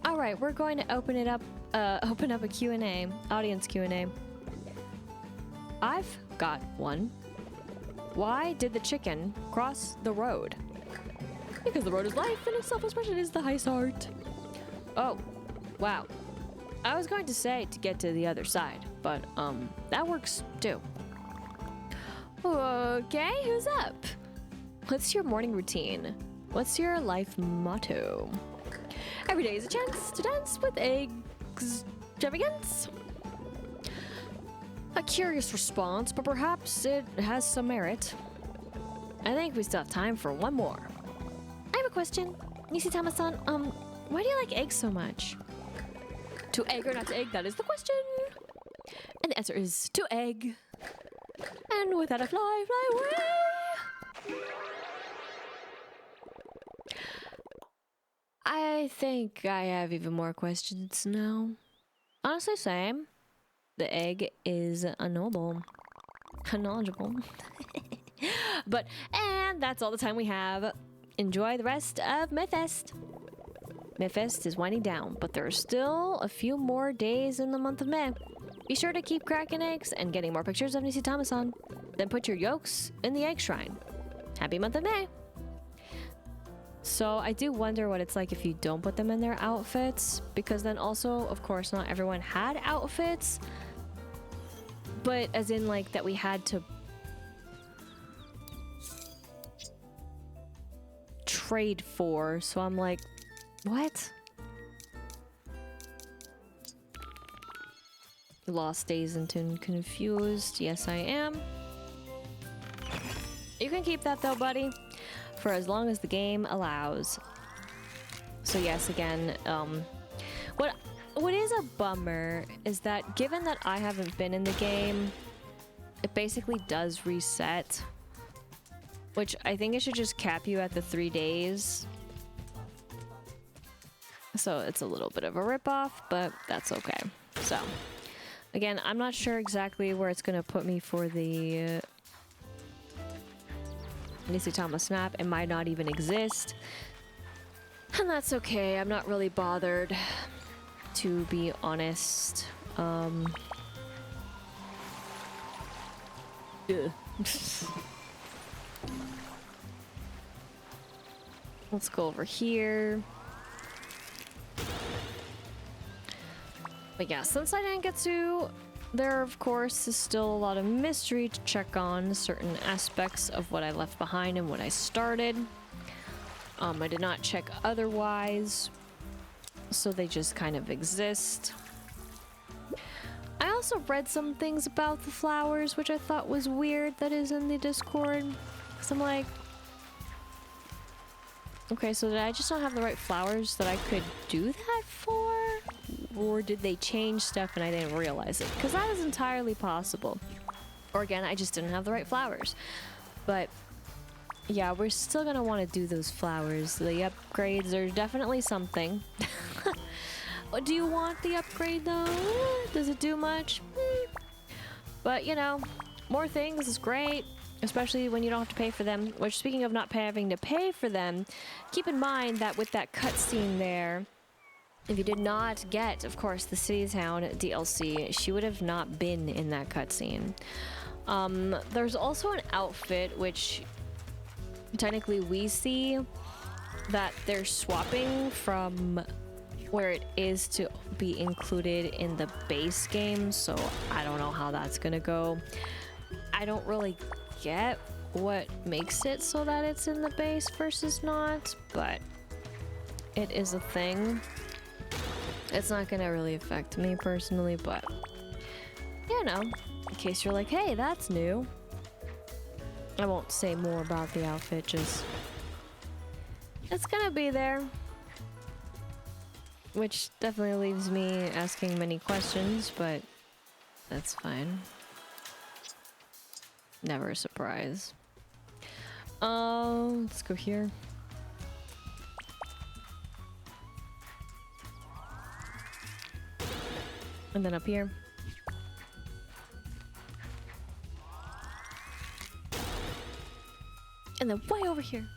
All right, we're going to open it up open up a Q&A, audience Q&A. I've got one. Why did the chicken cross the road? Because the road is life and self-expression is the highest art. Oh, wow. I was going to say to get to the other side, but that works too. Okay, who's up? What's your morning routine? What's your life motto? Every day is a chance to dance with extravagance. A curious response, but perhaps it has some merit. I think we still have time for one more. I have a question. Nisitama-san, why do you like eggs so much? To egg or not to egg, that is the question. And the answer is to egg. And with that I fly away. I think I have even more questions now. Honestly, same. The egg is unknowable. Unknowledgeable. And that's all the time we have. Enjoy the rest of Mythfest. Mythfest is winding down, but there are still a few more days in the month of May. Be sure to keep cracking eggs and getting more pictures of Nisitama-san. Then put your yolks in the egg shrine. Happy month of May! So I do wonder what it's like if you don't put them in their outfits, because then also, of course, not everyone had outfits, but as in like that we had to trade for. So I'm like, what? Lost, dazed, and confused. Yes, I am. You can keep that though, buddy, for as long as the game allows. So yes, again, what is a bummer is that given that I haven't been in the game, it basically does reset, which I think it should just cap you at the 3 days. So it's a little bit of a ripoff, but that's okay. So again, I'm not sure exactly where it's gonna put me for the Nisitama Snap. It might not even exist. And that's okay. I'm not really bothered, to be honest. Let's go over here. But yeah, since I didn't get to, there of course is still a lot of mystery to check on certain aspects of what I left behind and what I started. I did not check otherwise, so they just kind of exist. I also read some things about the flowers, which I thought was weird that is in the Discord. So I'm like, okay, so did I just not have the right flowers that I could do that for? Or did they change stuff and I didn't realize it? Because that is entirely possible. Or again, I just didn't have the right flowers. But yeah, we're still gonna want to do those flowers. The upgrades are definitely something. Do you want the upgrade though? Does it do much? But you know, more things is great, especially when you don't have to pay for them. Which, speaking of not having to pay for them, keep in mind that with that cutscene there, if you did not get, of course, the City Town DLC, she would have not been in that cutscene. There's also an outfit which technically we see that they're swapping from where it is to be included in the base game, so I don't know how that's gonna go. I don't really get what makes it so that it's in the base versus not, but it is a thing. It's not gonna really affect me personally, but you know, in case you're like, hey, that's new. I won't say more about the outfit, just it's gonna be there. Which definitely leaves me asking many questions, but that's fine. Never a surprise. Let's go here. And then up here. And then way over here.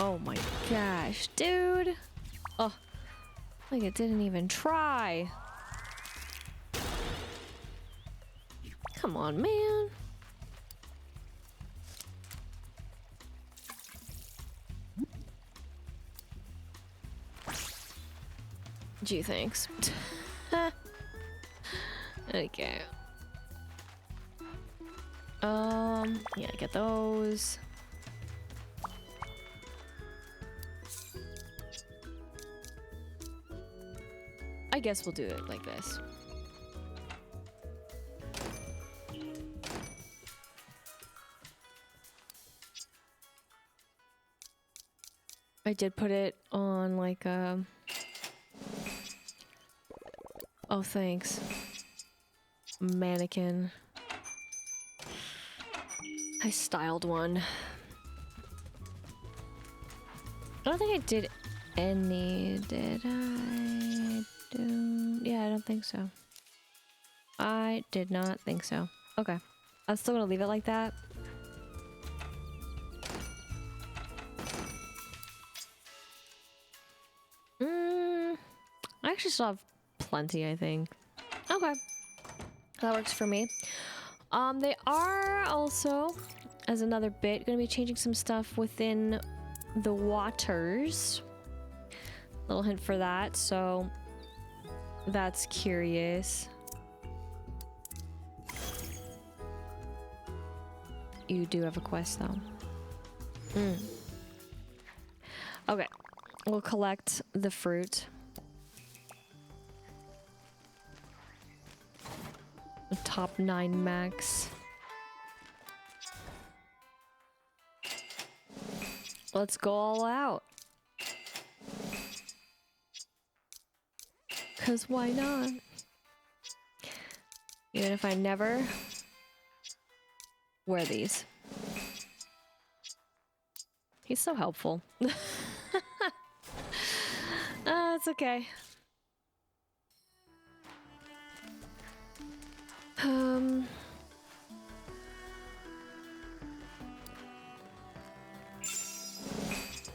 Oh my gosh, dude. Oh, like it didn't even try. Come on, man. Gee, thanks. Okay. Yeah, get those. I guess we'll do it like this. I did put it on like a... Oh, thanks. Mannequin. I styled one. I don't think I did any, did I? Yeah, I don't think so. I did not think so. Okay. I'm still gonna leave it like that. I actually still have plenty, I think. Okay. That works for me. They are also, as another bit, going to be changing some stuff within the waters. Little hint for that, so that's curious. You do have a quest, though. Okay. We'll collect the fruit. The top 9 max. Let's go all out. 'Cause why not? Even if I never wear these. He's so helpful. It's okay.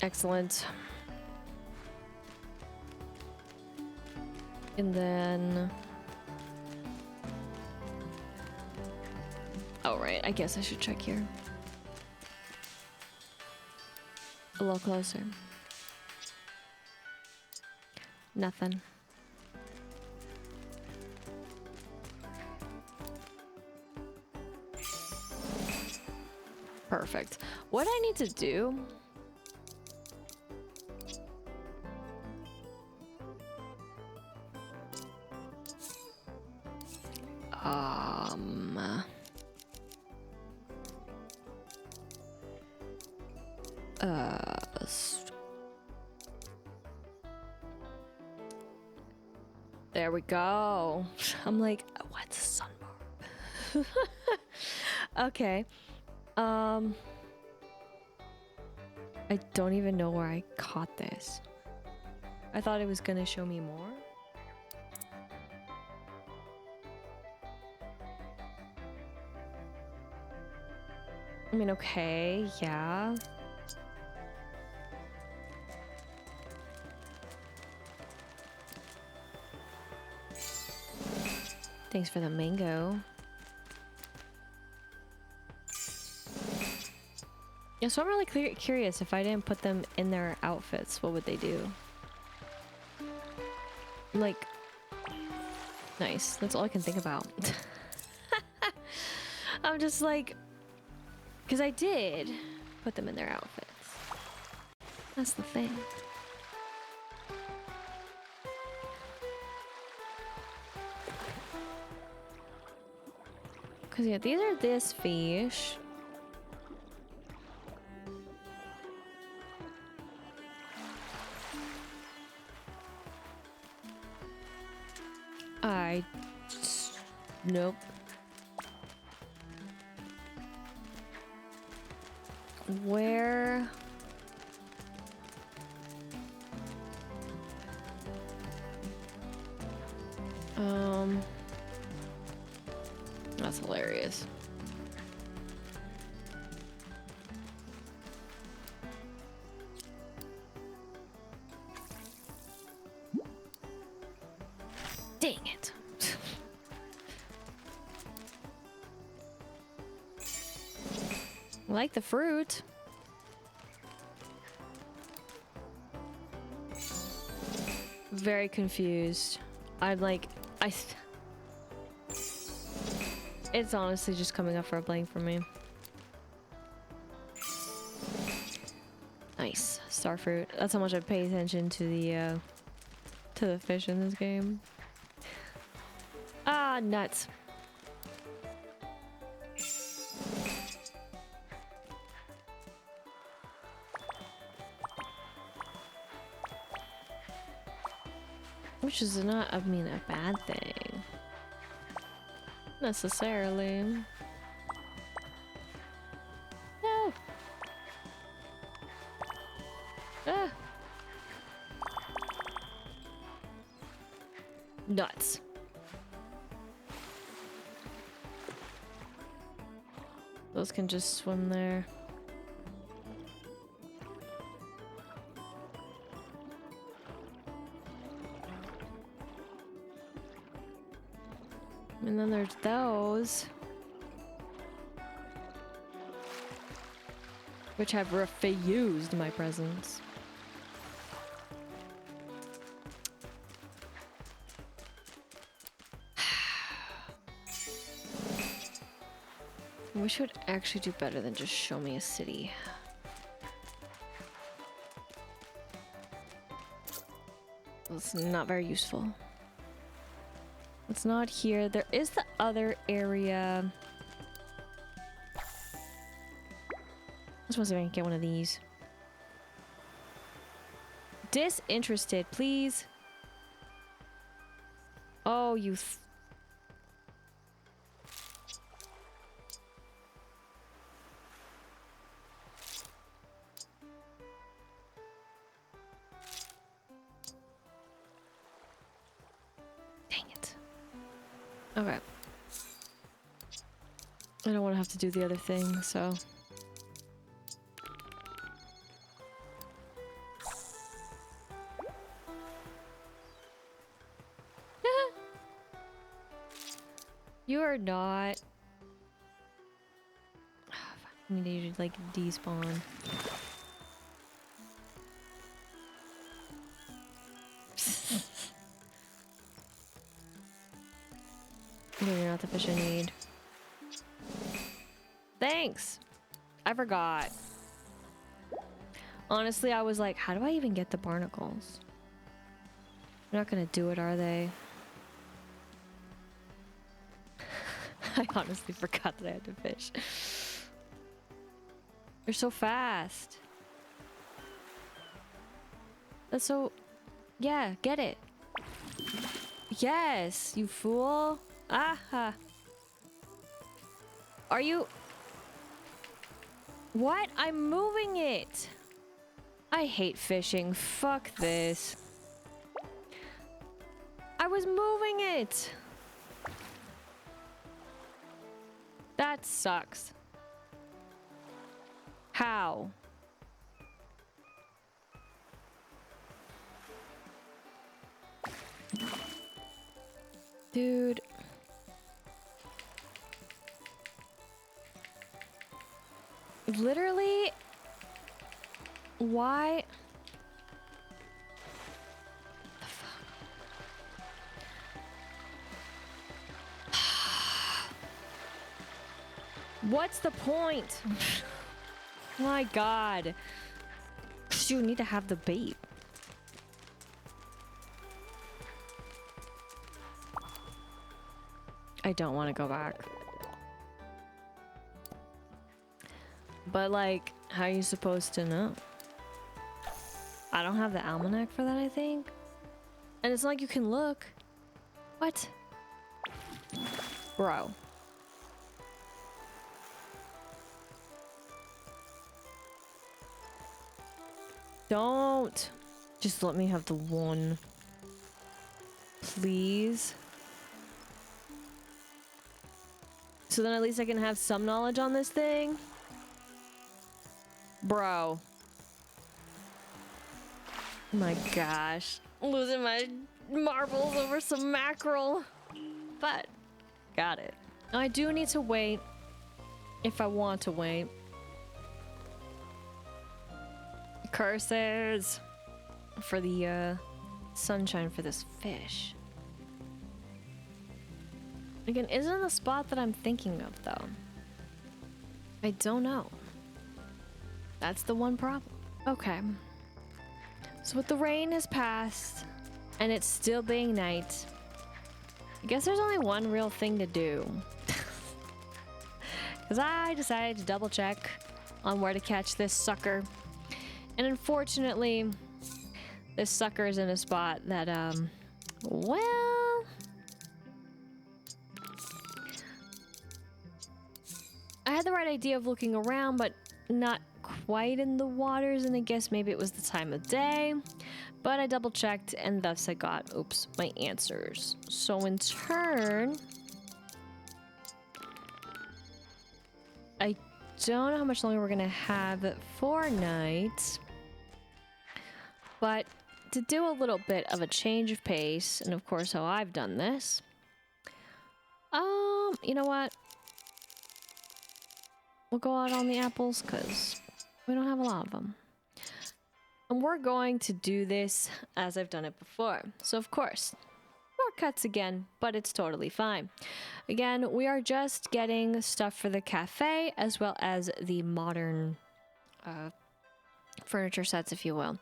Excellent. And then... Oh, right. I guess I should check here. A little closer. Nothing. Perfect. What I need to do... There we go. I'm like, what's a sunbar? Okay. I don't even know where I caught this. I thought it was gonna show me more. I mean, okay, yeah. Thanks for the mango. Yeah, so I'm really curious, if I didn't put them in their outfits, what would they do? Like, nice. That's all I can think about. I'm just like, because I did put them in their outfits. That's the thing. Because yeah, these are this fish. Nope. Where? That's hilarious. Dang it. I like the fruit. Very confused. It's honestly just coming up for a blank for me. Nice. Starfruit. That's how much I pay attention to the fish in this game. Ah, nuts. Which is not, I mean, a bad thing. Necessarily. No. Ah. Nuts. Those can just swim there. And then there's those, which have refused my presence. I wish it would actually do better than just show me a city. It's not very useful. It's not here. There is the other area. I just want to see if I can get one of these. Disinterested, please. Oh, you... Dang it. Okay. I don't want to have to do the other thing, so... You are not... I need to like despawn. No, you're not the fish I need. Thanks! I forgot. Honestly, I was like, how do I even get the barnacles? They're not gonna do it, are they? I honestly forgot that I had to fish. You're so fast. That's so... Yeah, get it. Yes, you fool. Aha. Are you... What? I'm moving it. I hate fishing. Fuck this. I was moving it. That sucks. How? Dude. Literally? Why? The fuck? What's the point? My god. You need to have the bait. I don't want to go back. But like, how are you supposed to know? I don't have the almanac for that, I think. And it's not like you can look. What? Bro. Don't. Just let me have the one. Please. So then at least I can have some knowledge on this thing. Bro. My gosh. I'm losing my marbles over some mackerel. But, got it. I do need to wait if I want to wait. Curses for the sunshine for this fish. Again, isn't the spot that I'm thinking of though. I don't know. That's the one problem. Okay. So with the rain has passed and it's still being night, I guess there's only one real thing to do. Because I decided to double check on where to catch this sucker. And unfortunately, this sucker is in a spot that, well, I had the right idea of looking around, but not quite in the waters, and I guess maybe it was the time of day. But I double checked, and thus I got, oops, my answers. So in turn, I don't know how much longer we're gonna have for night, but to do a little bit of a change of pace, and of course how I've done this, you know what? We'll go out on the apples because we don't have a lot of them. And we're going to do this as I've done it before. So of course, more cuts again, but it's totally fine. Again, we are just getting stuff for the cafe as well as the modern furniture sets, if you will.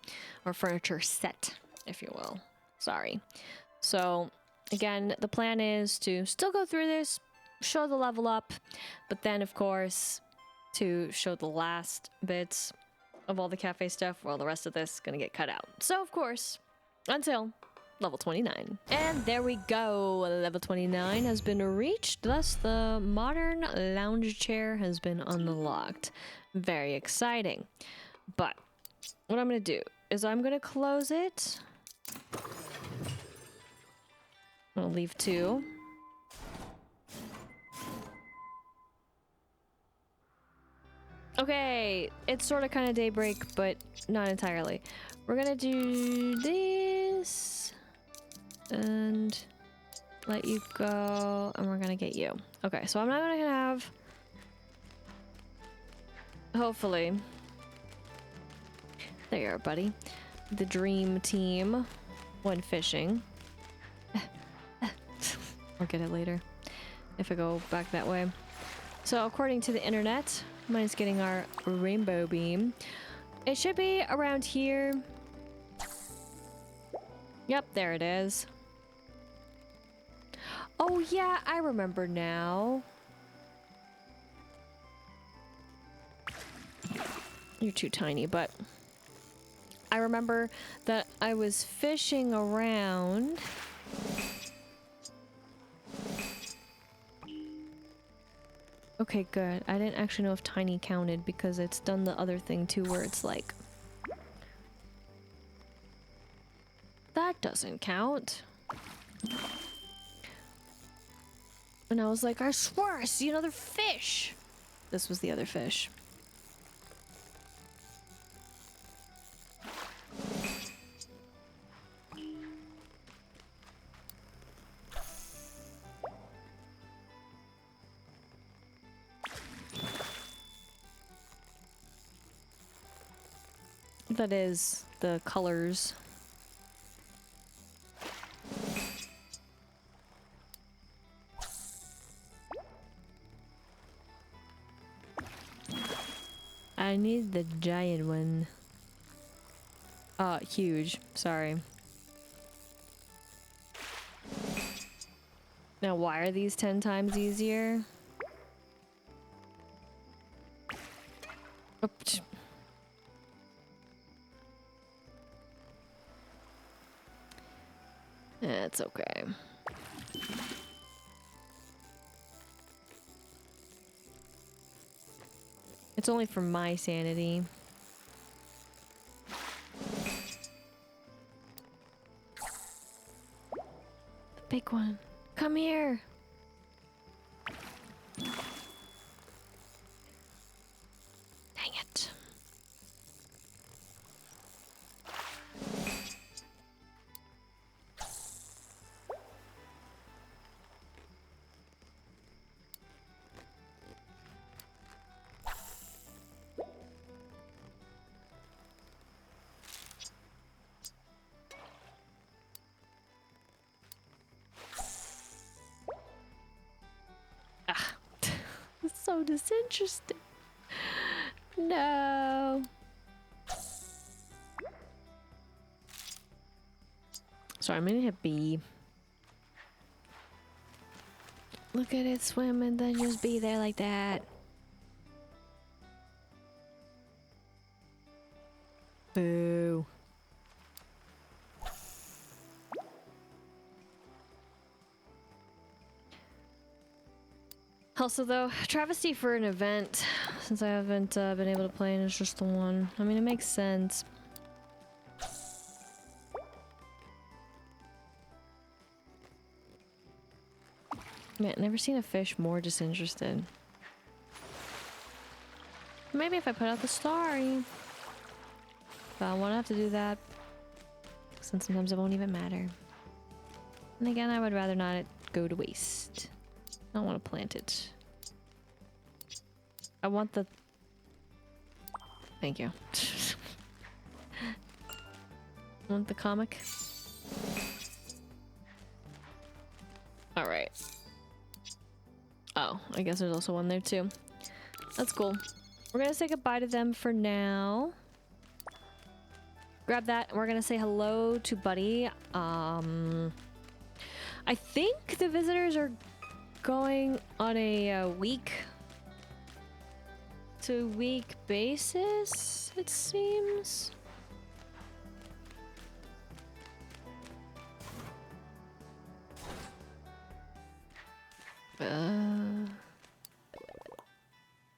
Or furniture set, if you will. Sorry. So again, the plan is to still go through this, show the level up, but then of course to show the last bits of all the cafe stuff, while the rest of this is gonna get cut out. So of course, until level 29. And there we go, level 29 has been reached, thus the modern lounge chair has been unlocked. Very exciting. But what I'm gonna do is I'm gonna close it. I'll leave 2. Okay, it's sort of kind of daybreak, but not entirely. We're gonna do this and let you go, and we're gonna get you. Okay, so I'm not gonna have, hopefully, there you are, buddy, the dream team when fishing. I'll get it later if I go back that way. So according to the internet, mine's getting our rainbow beam. It should be around here. Yep, there it is. Oh yeah, I remember now. You're too tiny, but I remember that I was fishing around. Okay, good. I didn't actually know if tiny counted because it's done the other thing too where it's like... That doesn't count. And I was like, I swear I see another fish! This was the other fish. That is the colors. I need the giant one. Huge. Sorry. Now, why are these 10 times easier? Oops. It's okay. It's only for my sanity. The big one. Come here. Dang it. So disinterested. No. Sorry, I'm gonna hit B. Look at it swim and then just be there like that. Boo. Also though, travesty for an event, since I haven't been able to play and it's just the one. I mean, it makes sense. Man, never seen a fish more disinterested. Maybe if I put out the story. But I won't have to do that. Since sometimes it won't even matter. And again, I would rather not it go to waste. I don't want to plant it. I want the... Thank you. I want the comic. Alright. Oh, I guess there's also one there too. That's cool. We're gonna say goodbye to them for now. Grab that, and we're gonna say hello to Buddy. I think the visitors are going on a week to week basis, it seems.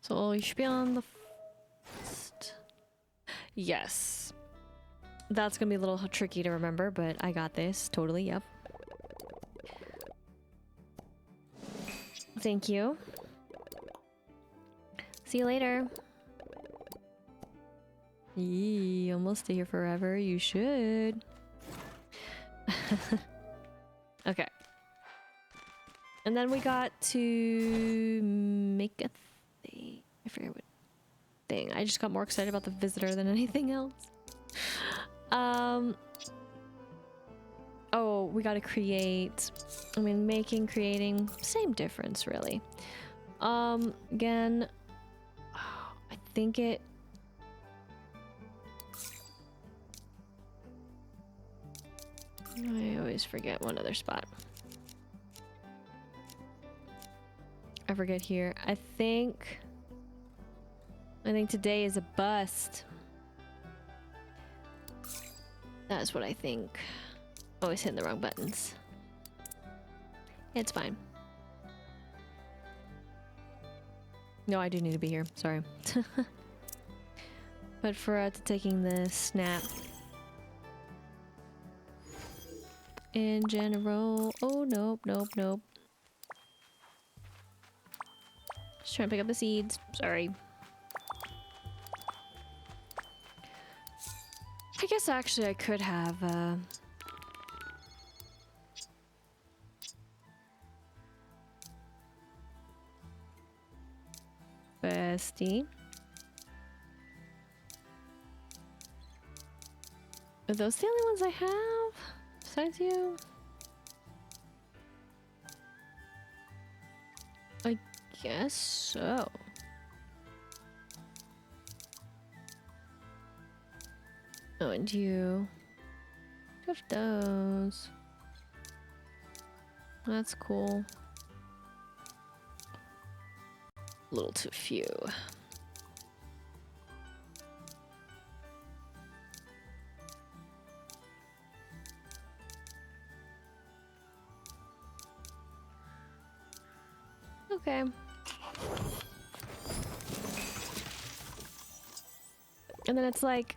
So you should be on the first. Yes. That's gonna be a little tricky to remember, but I got this. Totally, yep. Thank you. See you later. Yee, almost stay here forever. You should. Okay. And then we got to make a thing. I forget what thing. I just got more excited about the visitor than anything else. Oh, we gotta create. I mean, making, creating, same difference, really. Again, I think it. I always forget one other spot. I forget here. I think today is a bust. That's what I think. Always hitting the wrong buttons. It's fine. No, I do need to be here. Sorry. But for to taking the snap. In general. Oh, nope, nope, nope. Just trying to pick up the seeds. Sorry. I guess actually I could have bestie. Are those the only ones I have? Besides you? I guess so. Oh, and you have those. That's cool. A little too few. Okay. And then it's like,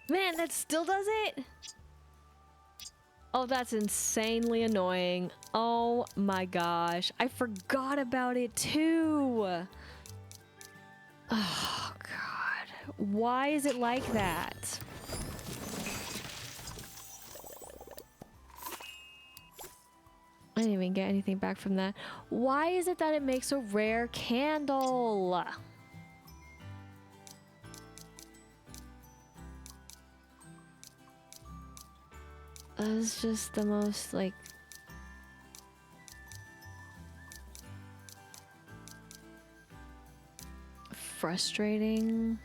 man, that still does it? Oh, that's insanely annoying. Oh my gosh. I forgot about it too. Oh God. Why is it like that? I didn't even get anything back from that. Why is it that it makes a rare candle? That's just the most, like... frustrating.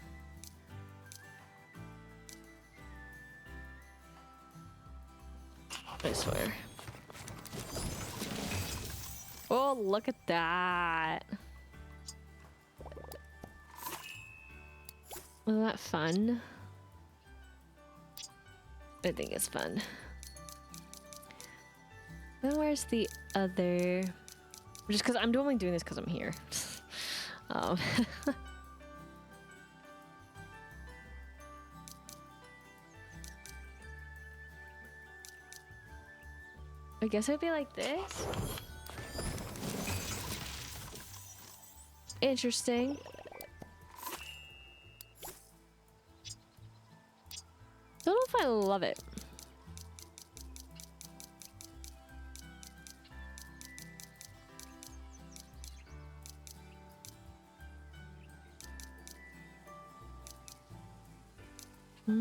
I swear. Oh, look at that. Isn't that fun? I think it's fun. Then where's the other? Just because I'm only doing this because I'm here. um. I guess it'd be like this. Interesting. Don't know if I love it. I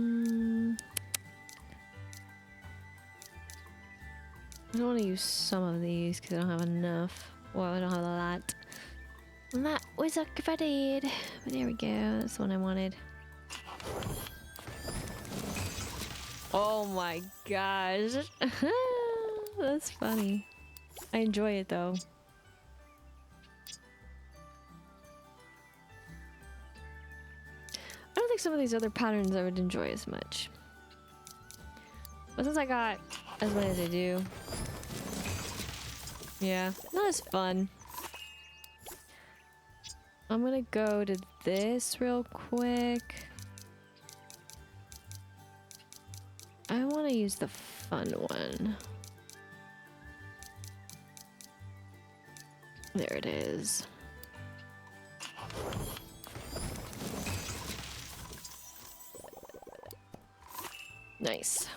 don't want to use some of these because I don't have enough. Well, I don't have a lot. And that was activated. But there we go. That's the one I wanted. Oh my gosh. That's funny. I enjoy it though. I don't think some of these other patterns I would enjoy as much. But since I got as many as I do, yeah, not as fun. I'm gonna go to this real quick. I want to use the fun one. There it is. Nice.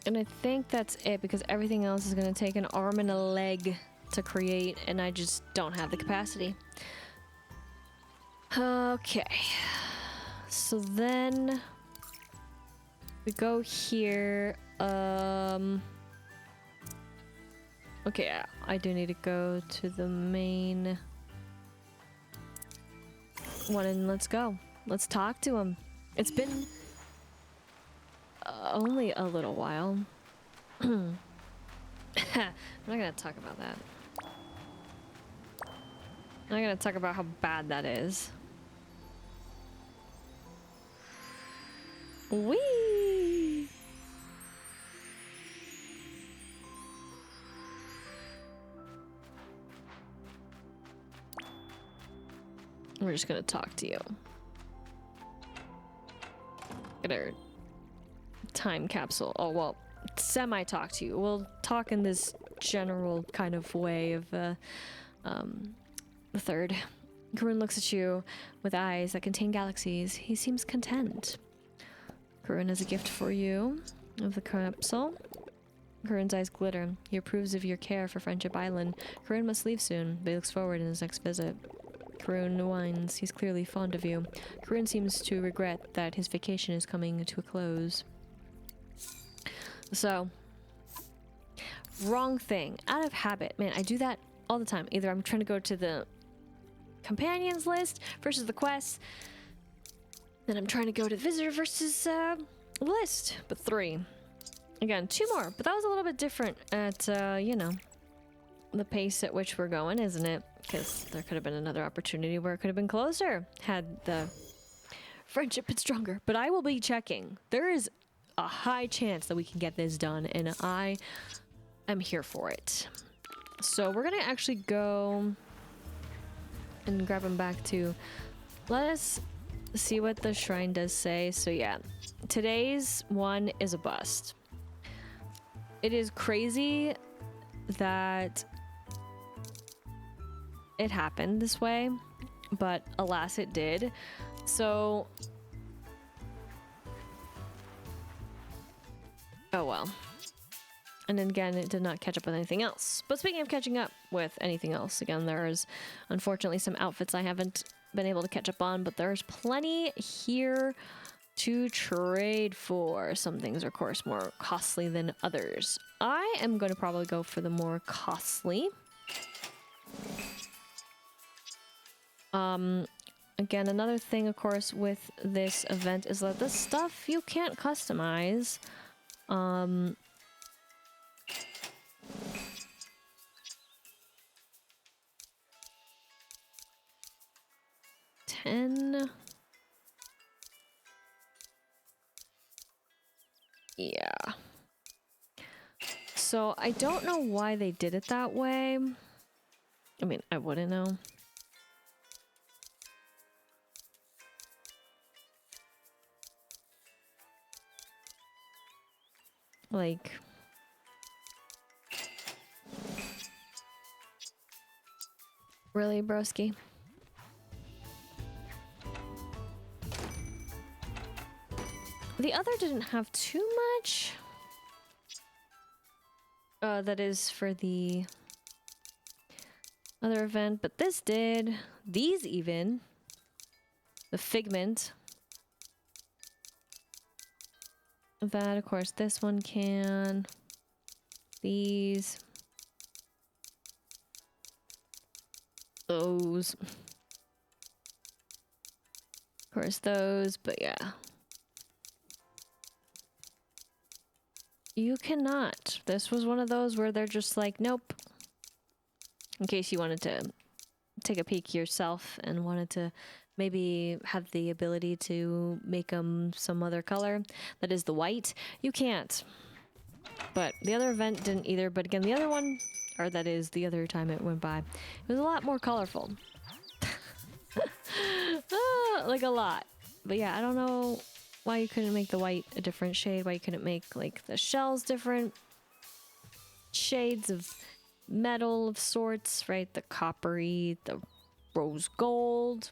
And I think that's it because everything else is going to take an arm and a leg to create, and I just don't have the capacity. Okay. So then we go here. Okay, I do need to go to the main one and let's go. Let's talk to him. It's been only a little while. I'm not gonna talk about that. I'm not gonna talk about how bad that is. Whee! We're just gonna talk to you. Get our time capsule. Oh, well, semi-talk to you. We'll talk in this general kind of way of the third. Karun looks at you with eyes that contain galaxies. He seems content. Karun has a gift for you of the capsule. Karun's eyes glitter. He approves of your care for Friendship Island. Karun must leave soon, but he looks forward in his next visit. Karun whines. He's clearly fond of you. Karun seems to regret that his vacation is coming to a close. So, wrong thing. Out of habit. Man, I do that all the time. Either I'm trying to go to the companions list versus the quests. Then I'm trying to go to the visitor versus list. But 3. Again, 2 more. But that was a little bit different at, you know, the pace at which we're going, isn't it? Because there could have been another opportunity where it could have been closer had the friendship been stronger. But I will be checking. There is a high chance that we can get this done, and I am here for it. So we're gonna actually go and grab him back to. Let us see what the shrine does say. So yeah, today's one is a bust. It is crazy that it happened this way, but alas it did. So oh well. And then again, it did not catch up with anything else. But speaking of catching up with anything else, again, there's unfortunately some outfits I haven't been able to catch up on, but there's plenty here to trade for. Some things are, of course, more costly than others. I am going to probably go for the more costly. Again, another thing, of course, with this event is that this stuff you can't customize. 10. Yeah. So I don't know why they did it that way. I mean, I wouldn't know. Like, really, broski? The other didn't have too much. That is for the other event, but this did. These even. The figment. That, of course, this one can. These. Those. Of course, those, but yeah. You cannot. This was one of those where they're just like, nope. In case you wanted to take a peek yourself and wanted to maybe have the ability to make them some other color, that is the white, you can't. But the other event didn't either. But again, the other one, or that is the other time it went by, it was a lot more colorful. Like a lot. But yeah, I don't know why you couldn't make the white a different shade, why you couldn't make like the shells different shades of metal of sorts, right? The coppery, the rose gold.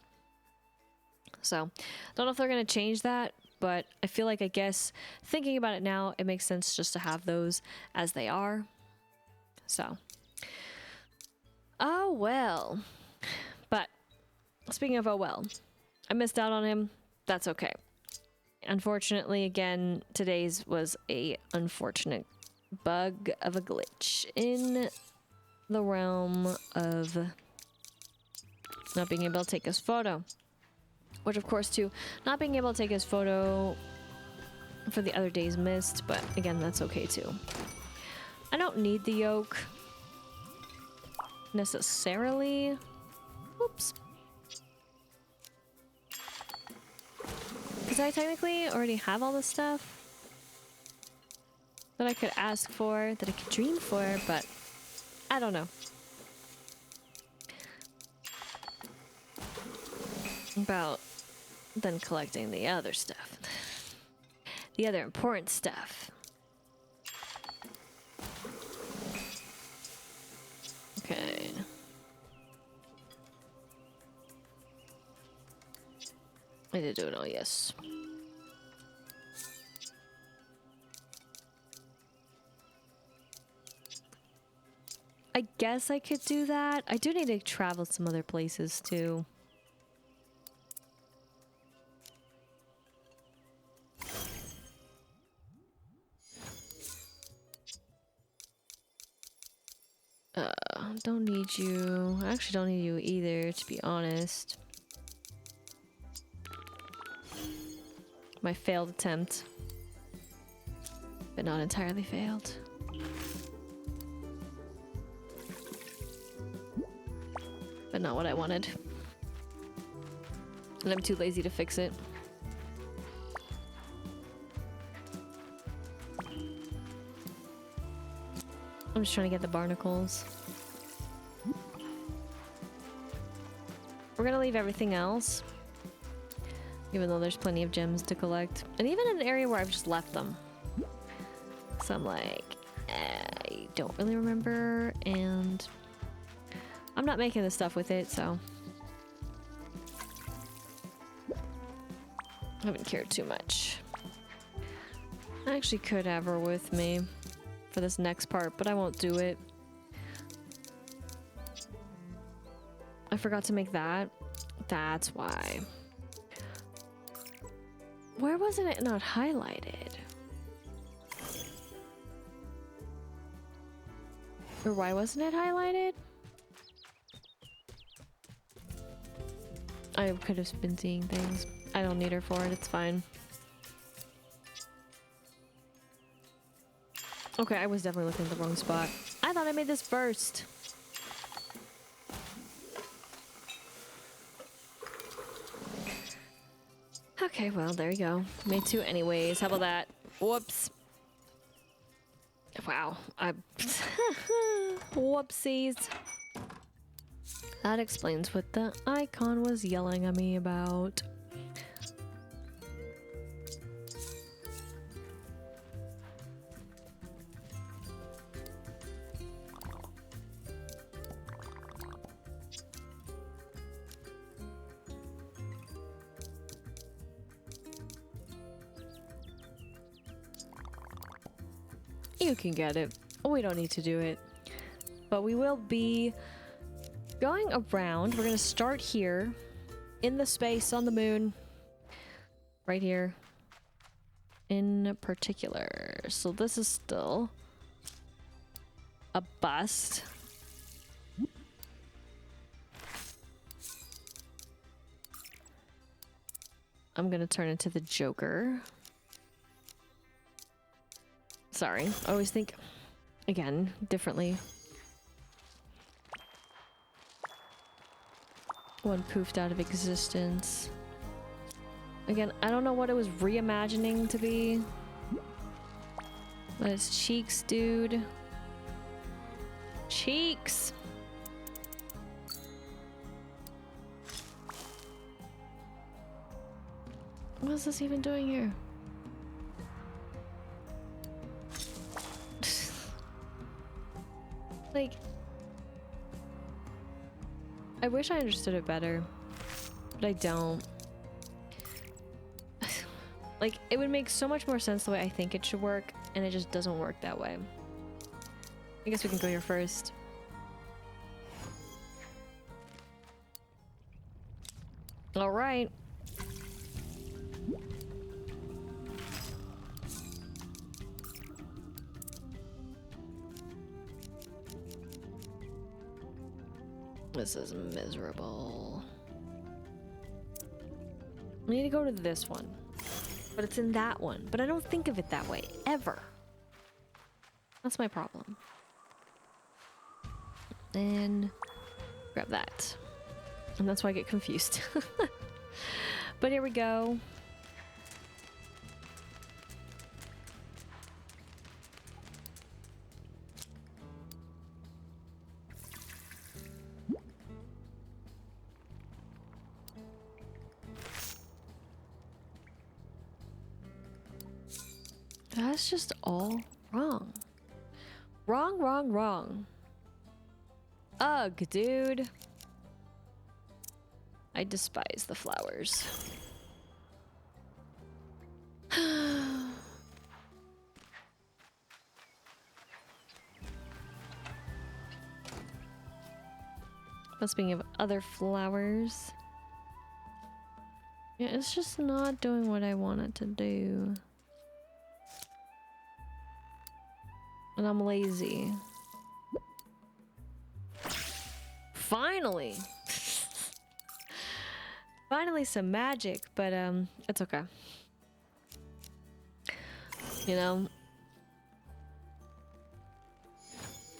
So don't know if they're gonna change that, but I feel like, I guess thinking about it now, it makes sense just to have those as they are. So oh well. But speaking of oh well, I missed out on him. That's okay. Unfortunately, again, today's was a unfortunate bug of a glitch in the realm of not being able to take his photo. Which, of course, too, not being able to take his photo for the other days missed, but again, that's okay too. I don't need the yoke necessarily. Oops. Because I technically already have all this stuff that I could ask for, that I could dream for, but I don't know. About then collecting the other stuff. The other important stuff. Okay. I did do it all, yes. I guess I could do that. I do need to travel some other places too. Don't need you. I actually don't need you either, to be honest. My failed attempt. But not entirely failed. But not what I wanted. And I'm too lazy to fix it. I'm just trying to get the barnacles. We're gonna leave everything else, even though there's plenty of gems to collect. And even in an area where I've just left them. So I'm like, I don't really remember, and I'm not making the stuff with it, so I haven't cared too much. I actually could have her with me for this next part, but I won't do it. I forgot to make that. That's why. Where wasn't it not highlighted? Or why wasn't it highlighted? I could have been seeing things. I don't need her for it. It's fine. Okay, I was definitely looking at the wrong spot. I thought I made this first. Okay, well, there you go. Made 2 anyways. How about that? Whoops. Wow. Whoopsies. That explains what the icon was yelling at me about. You can get it. We don't need to do it. But we will be going around. We're going to start here in the space on the moon. Right here. In particular. So this is still a bust. I'm going to turn into the Joker. Sorry, I always think, again, differently. One poofed out of existence. Again, I don't know what it was reimagining to be. But it's cheeks, dude. Cheeks! What is this even doing here? Like, I wish I understood it better, but I don't. Like, it would make so much more sense the way I think it should work, and it just doesn't work that way. I guess we can go here first. All right. This is miserable. I need to go to this one. But it's in that one. But I don't think of it that way, ever. That's my problem. Then grab that. And that's why I get confused. But here we go. That's just all wrong. Wrong, wrong, wrong. Ugh, dude. I despise the flowers. But speaking of other flowers, yeah, it's just not doing what I want it to do. And I'm lazy. Finally! Finally some magic, but it's okay. You know?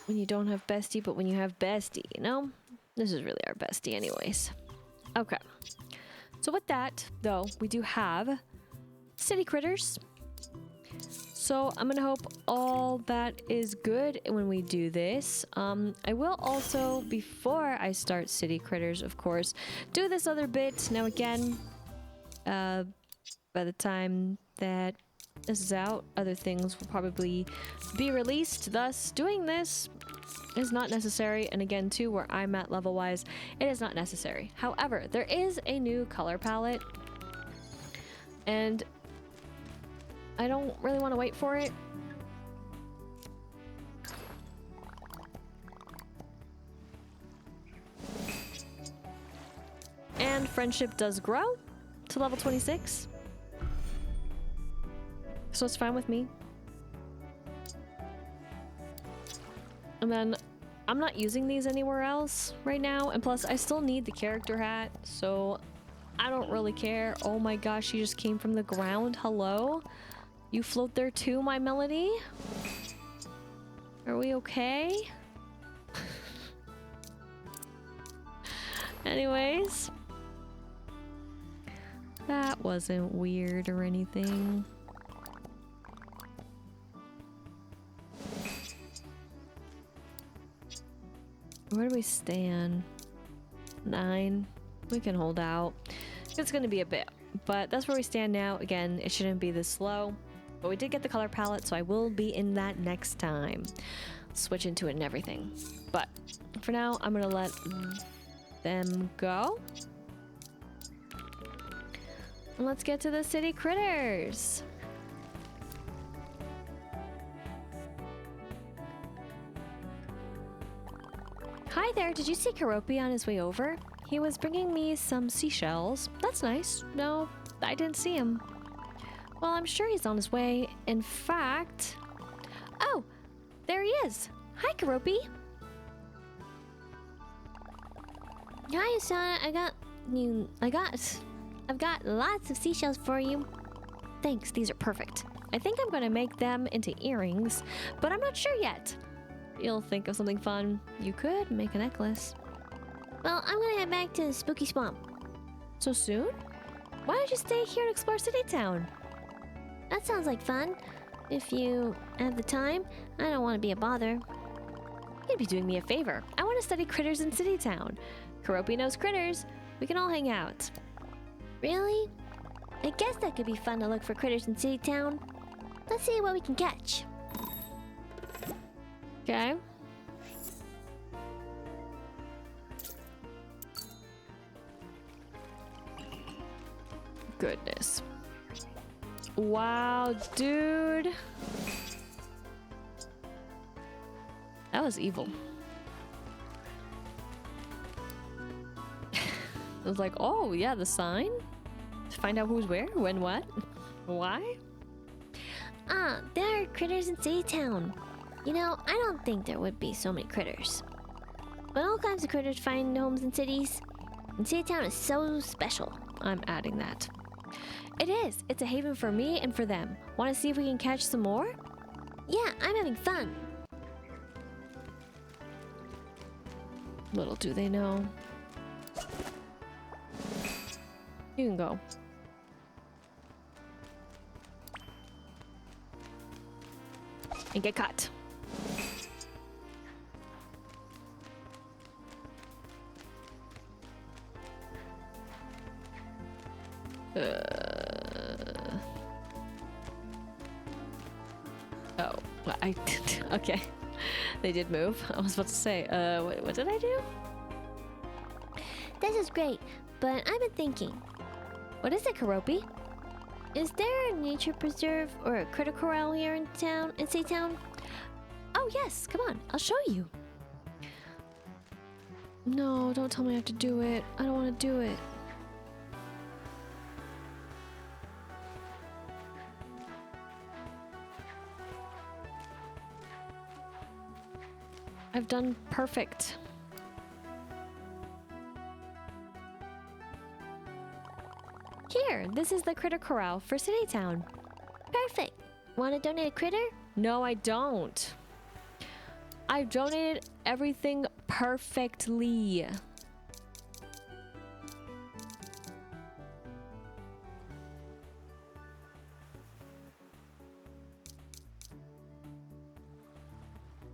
When you don't have bestie, but when you have bestie, you know? This is really our bestie anyways. Okay. So with that, though, we do have city critters. So I'm gonna hope all that is good when we do this. I will also, before I start city critters, of course, do this other bit. Now again, by the time that this is out, other things will probably be released. Thus, doing this is not necessary. And again, too, where I'm at level-wise, it is not necessary. However, there is a new color palette. And I don't really want to wait for it. And friendship does grow to level 26. So it's fine with me. And then I'm not using these anywhere else right now. And plus, I still need the character hat. So I don't really care. Oh my gosh, she just came from the ground. Hello? You float there too, my Melody? Are we okay? Anyways. That wasn't weird or anything. Where do we stand? 9. We can hold out. It's gonna be a bit, but that's where we stand now. Again, it shouldn't be this slow, but we did get the color palette, so I will be in that next time. Switch into it and everything. But for now, I'm gonna let them go. And let's get to the city critters. Hi there, did you see Karopi on his way over? He was bringing me some seashells. That's nice. No, I didn't see him. Well, I'm sure he's on his way. In fact... Oh, there he is. Hi, Karopi. Hi, Asana. I've got lots of seashells for you. Thanks, these are perfect. I think I'm gonna make them into earrings, but I'm not sure yet. You'll think of something fun. You could make a necklace. Well, I'm gonna head back to the spooky swamp. So soon? Why don't you stay here and explore City Town? That sounds like fun. If you have the time, I don't want to be a bother. You'd be doing me a favor. I want to study critters in City Town. Karopi knows critters. We can all hang out. Really? I guess that could be fun to look for critters in City Town. Let's see what we can catch. Okay. Goodness. Wow, dude. That was evil. I was like, oh yeah, the sign? To find out who's where, when, what, why? Ah, there are critters in City Town. You know, I don't think there would be so many critters. But all kinds of critters find homes in cities. And City Town is so special. I'm adding that. It is. It's a haven for me and for them. Want to see if we can catch some more? Yeah, I'm having fun. Little do they know. You can go. And get caught. Oh, well, okay. They did move. I was about to say, what did I do? This is great, but I've been thinking. What is it, Karopi? Is there a nature preserve or a critter corral here in City Town? Oh yes, come on, I'll show you. No, don't tell me I have to do it. I don't want to do it. I've done perfect. Here, this is the critter corral for City Town. Perfect. Want to donate a critter? No, I don't. I've donated everything perfectly.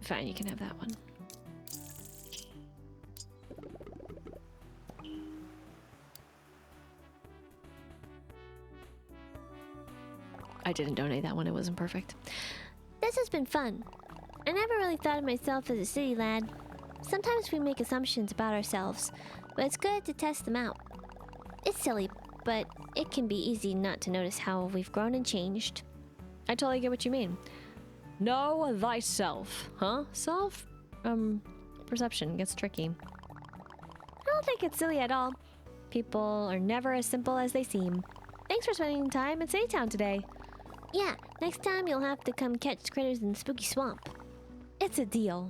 Fine, you can have that one. I didn't donate that one, it wasn't perfect. This has been fun. I never really thought of myself as a city lad. Sometimes we make assumptions about ourselves, but it's good to test them out. It's silly, but it can be easy not to notice how we've grown and changed. I totally get what you mean. Know thyself, huh? Self? Perception gets tricky. I don't think it's silly at all. People are never as simple as they seem. Thanks for spending time in City Town today. Yeah, next time you'll have to come catch critters in the spooky swamp. It's a deal.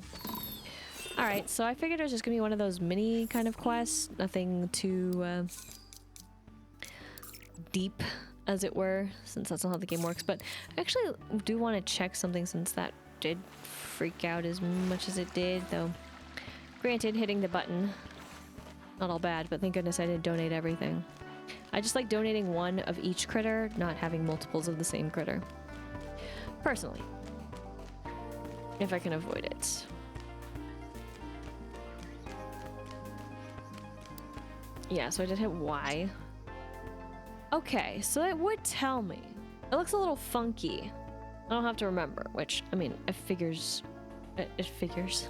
Alright, so I figured it was just gonna be one of those mini kind of quests. Nothing too deep, as it were, since that's not how the game works. But I actually do want to check something, since that did freak out as much as it did, though. Granted, hitting the button, not all bad, but thank goodness I didn't donate everything. I just like donating one of each critter, not having multiples of the same critter. Personally. If I can avoid it. Yeah, so I did hit Y. Okay, so it would tell me. It looks a little funky. I don't have to remember, which, I mean, it figures. It figures.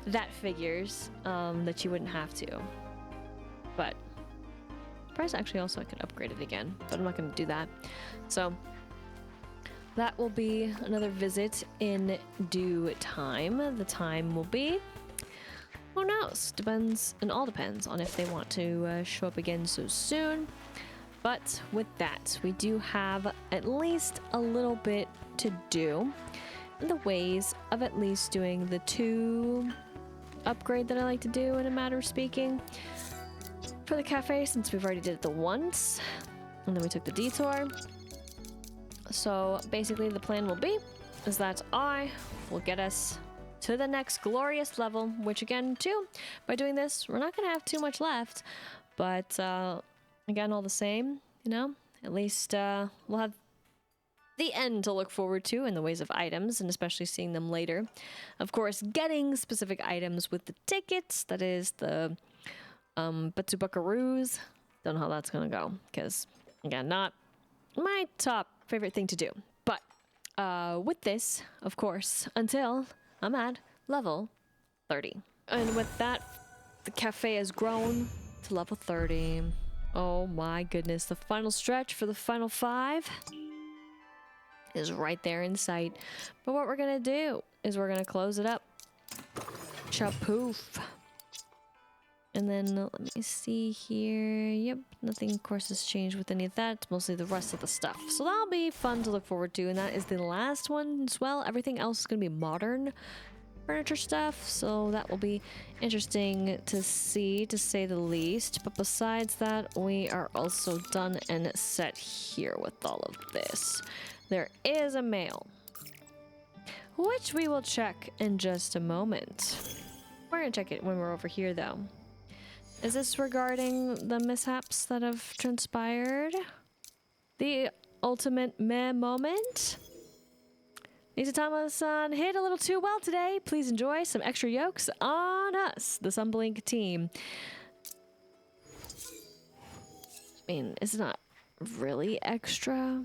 That figures that you wouldn't have to. But, surprised actually also I could upgrade it again, but I'm not going to do that. So, that will be another visit in due time. The time will be, who knows? Depends, and all depends on if they want to show up again so soon. But with that, we do have at least a little bit to do in the ways of at least doing the 2 upgrade that I like to do, in a matter of speaking. For the cafe, since we've already did it the once, and then we took the detour. So basically the plan will be is that I will get us to the next glorious level, which again too, by doing this, we're not going to have too much left, but again, all the same, you know, at least we'll have the end to look forward to in the ways of items, and especially seeing them later. Of course, getting specific items with the tickets, that is the Batsu Buckaroos. Don't know how that's going to go, because again, not my top favorite thing to do. But with this, of course, until I'm at level 30. And with that, the cafe has grown to level 30. Oh my goodness, the final stretch for the final 5 is right there in sight. But what we're gonna do is we're gonna close it up. Chapoof. And then let me see here. Yep, nothing of course has changed with any of that. It's mostly the rest of the stuff. So that'll be fun to look forward to. And that is the last one as well. Everything else is gonna be modern furniture stuff, so that will be interesting to see, to say the least. But besides that, we are also done and set here with all of this. There is a mail, which we will check in just a moment. We're gonna check it when we're over here though. Is this regarding the mishaps that have transpired? The ultimate meh moment? Nizutama-san hit a little too well today. Please enjoy some extra yolks on us, the Sunblink team. I mean, it's not really extra,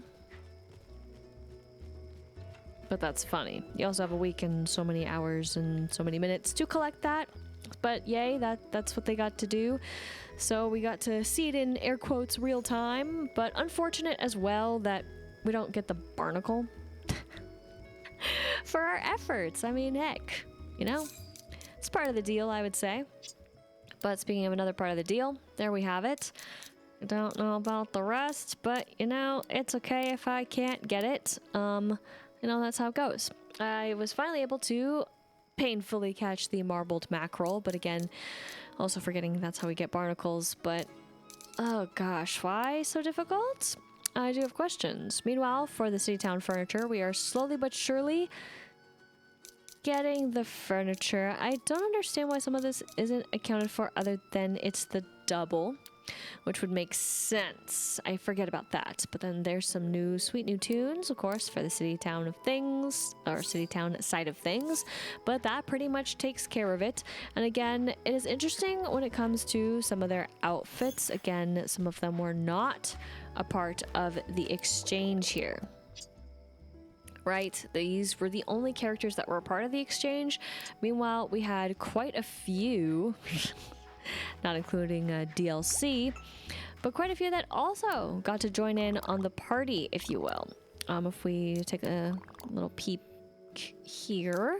but that's funny. You also have a week and so many hours and so many minutes to collect that. But yay, that's what they got to do. So we got to see it in air quotes real time, but unfortunate as well that we don't get the barnacle for our efforts. I mean, heck, you know, it's part of the deal, I would say. But speaking of another part of the deal, there we have it. I don't know about the rest, but you know, it's okay if I can't get it. You know, that's how it goes. I was finally able to painfully catch the marbled mackerel, but again, also forgetting that's how we get barnacles. But oh gosh, why so difficult? I do have questions. Meanwhile, for the city town furniture, we are slowly but surely getting the furniture. I don't understand why some of this isn't accounted for other than it's the double, which would make sense. I forget about that. But then there's some new sweet new tunes, of course, for the city town of things, or city town side of things, but that pretty much takes care of it. And again, it is interesting when it comes to some of their outfits. Again, some of them were not a part of the exchange here. Right? These were the only characters that were a part of the exchange. Meanwhile, we had quite a few not including DLC, but quite a few that also got to join in on the party, if you will. If we take a little peek here,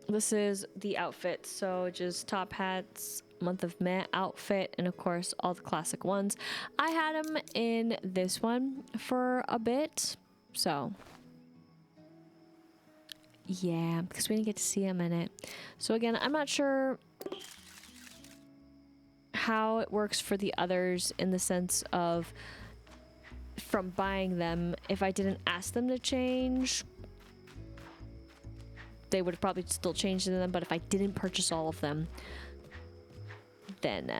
this is the outfit. So just top hats, month of Meh outfit, and of course all the classic ones. I had them in this one for a bit, so yeah, because we didn't get to see him in it. So again, I'm not sure how it works for the others in the sense of from buying them. If I didn't ask them to change, they would have probably still changed them, but if I didn't purchase all of them, then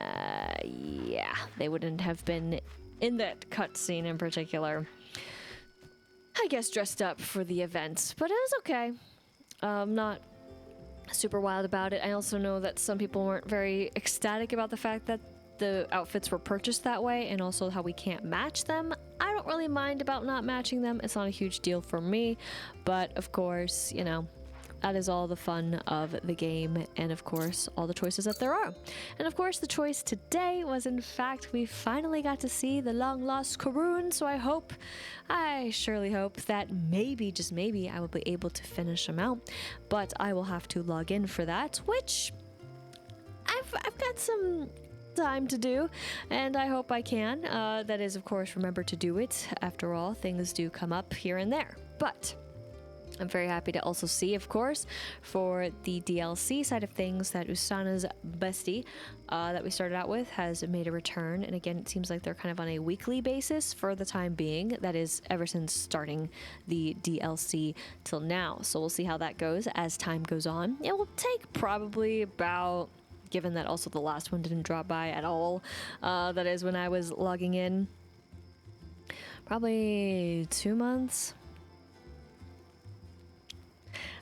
yeah, they wouldn't have been in that cutscene in particular. I guess dressed up for the event, but it was okay. Not super wild about it. I also know that some people weren't very ecstatic about the fact that the outfits were purchased that way, and also how we can't match them. I don't really mind about not matching them. It's not a huge deal for me, but of course, you know, that is all the fun of the game, and of course all the choices that there are. And of course the choice today was, in fact, we finally got to see the long lost Karoon, so I surely hope that maybe, just maybe, I will be able to finish him out, but I will have to log in for that, which I've got some time to do, and I hope I can. That is, of course, remember to do it. After all, things do come up here and there, but I'm very happy to also see, of course, for the DLC side of things, that Usana's bestie that we started out with has made a return. And again, it seems like they're kind of on a weekly basis for the time being. That is, ever since starting the DLC till now. So we'll see how that goes as time goes on. It will take probably about, given that also the last one didn't drop by at all, that is when I was logging in, probably 2 months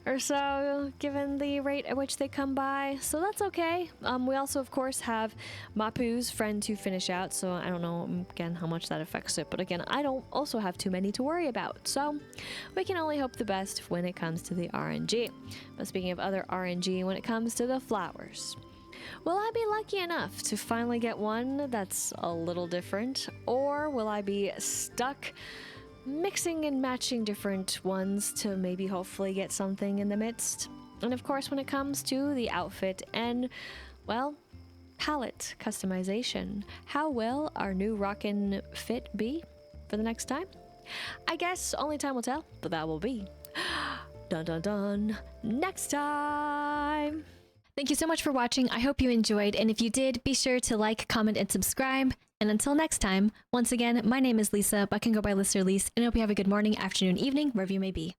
or so, given the rate at which they come by, so that's okay. We also, of course, have Mapu's friend to finish out, so I don't know, again, how much that affects it, but again, I don't also have too many to worry about, so we can only hope the best when it comes to the RNG. But speaking of other RNG, when it comes to the flowers, will I be lucky enough to finally get one that's a little different, or will I be stuck mixing and matching different ones to maybe hopefully get something in the midst? And of course, when it comes to the outfit and, well, palette customization, how will our new rockin' fit be for the next time? I guess only time will tell, but that will be dun dun dun next time. Thank you so much for watching. I hope you enjoyed, and if you did, be sure to like, comment, and subscribe. And until next time, once again, my name is Lisa, but I can go by Lister Lise, and I hope you have a good morning, afternoon, evening, wherever you may be.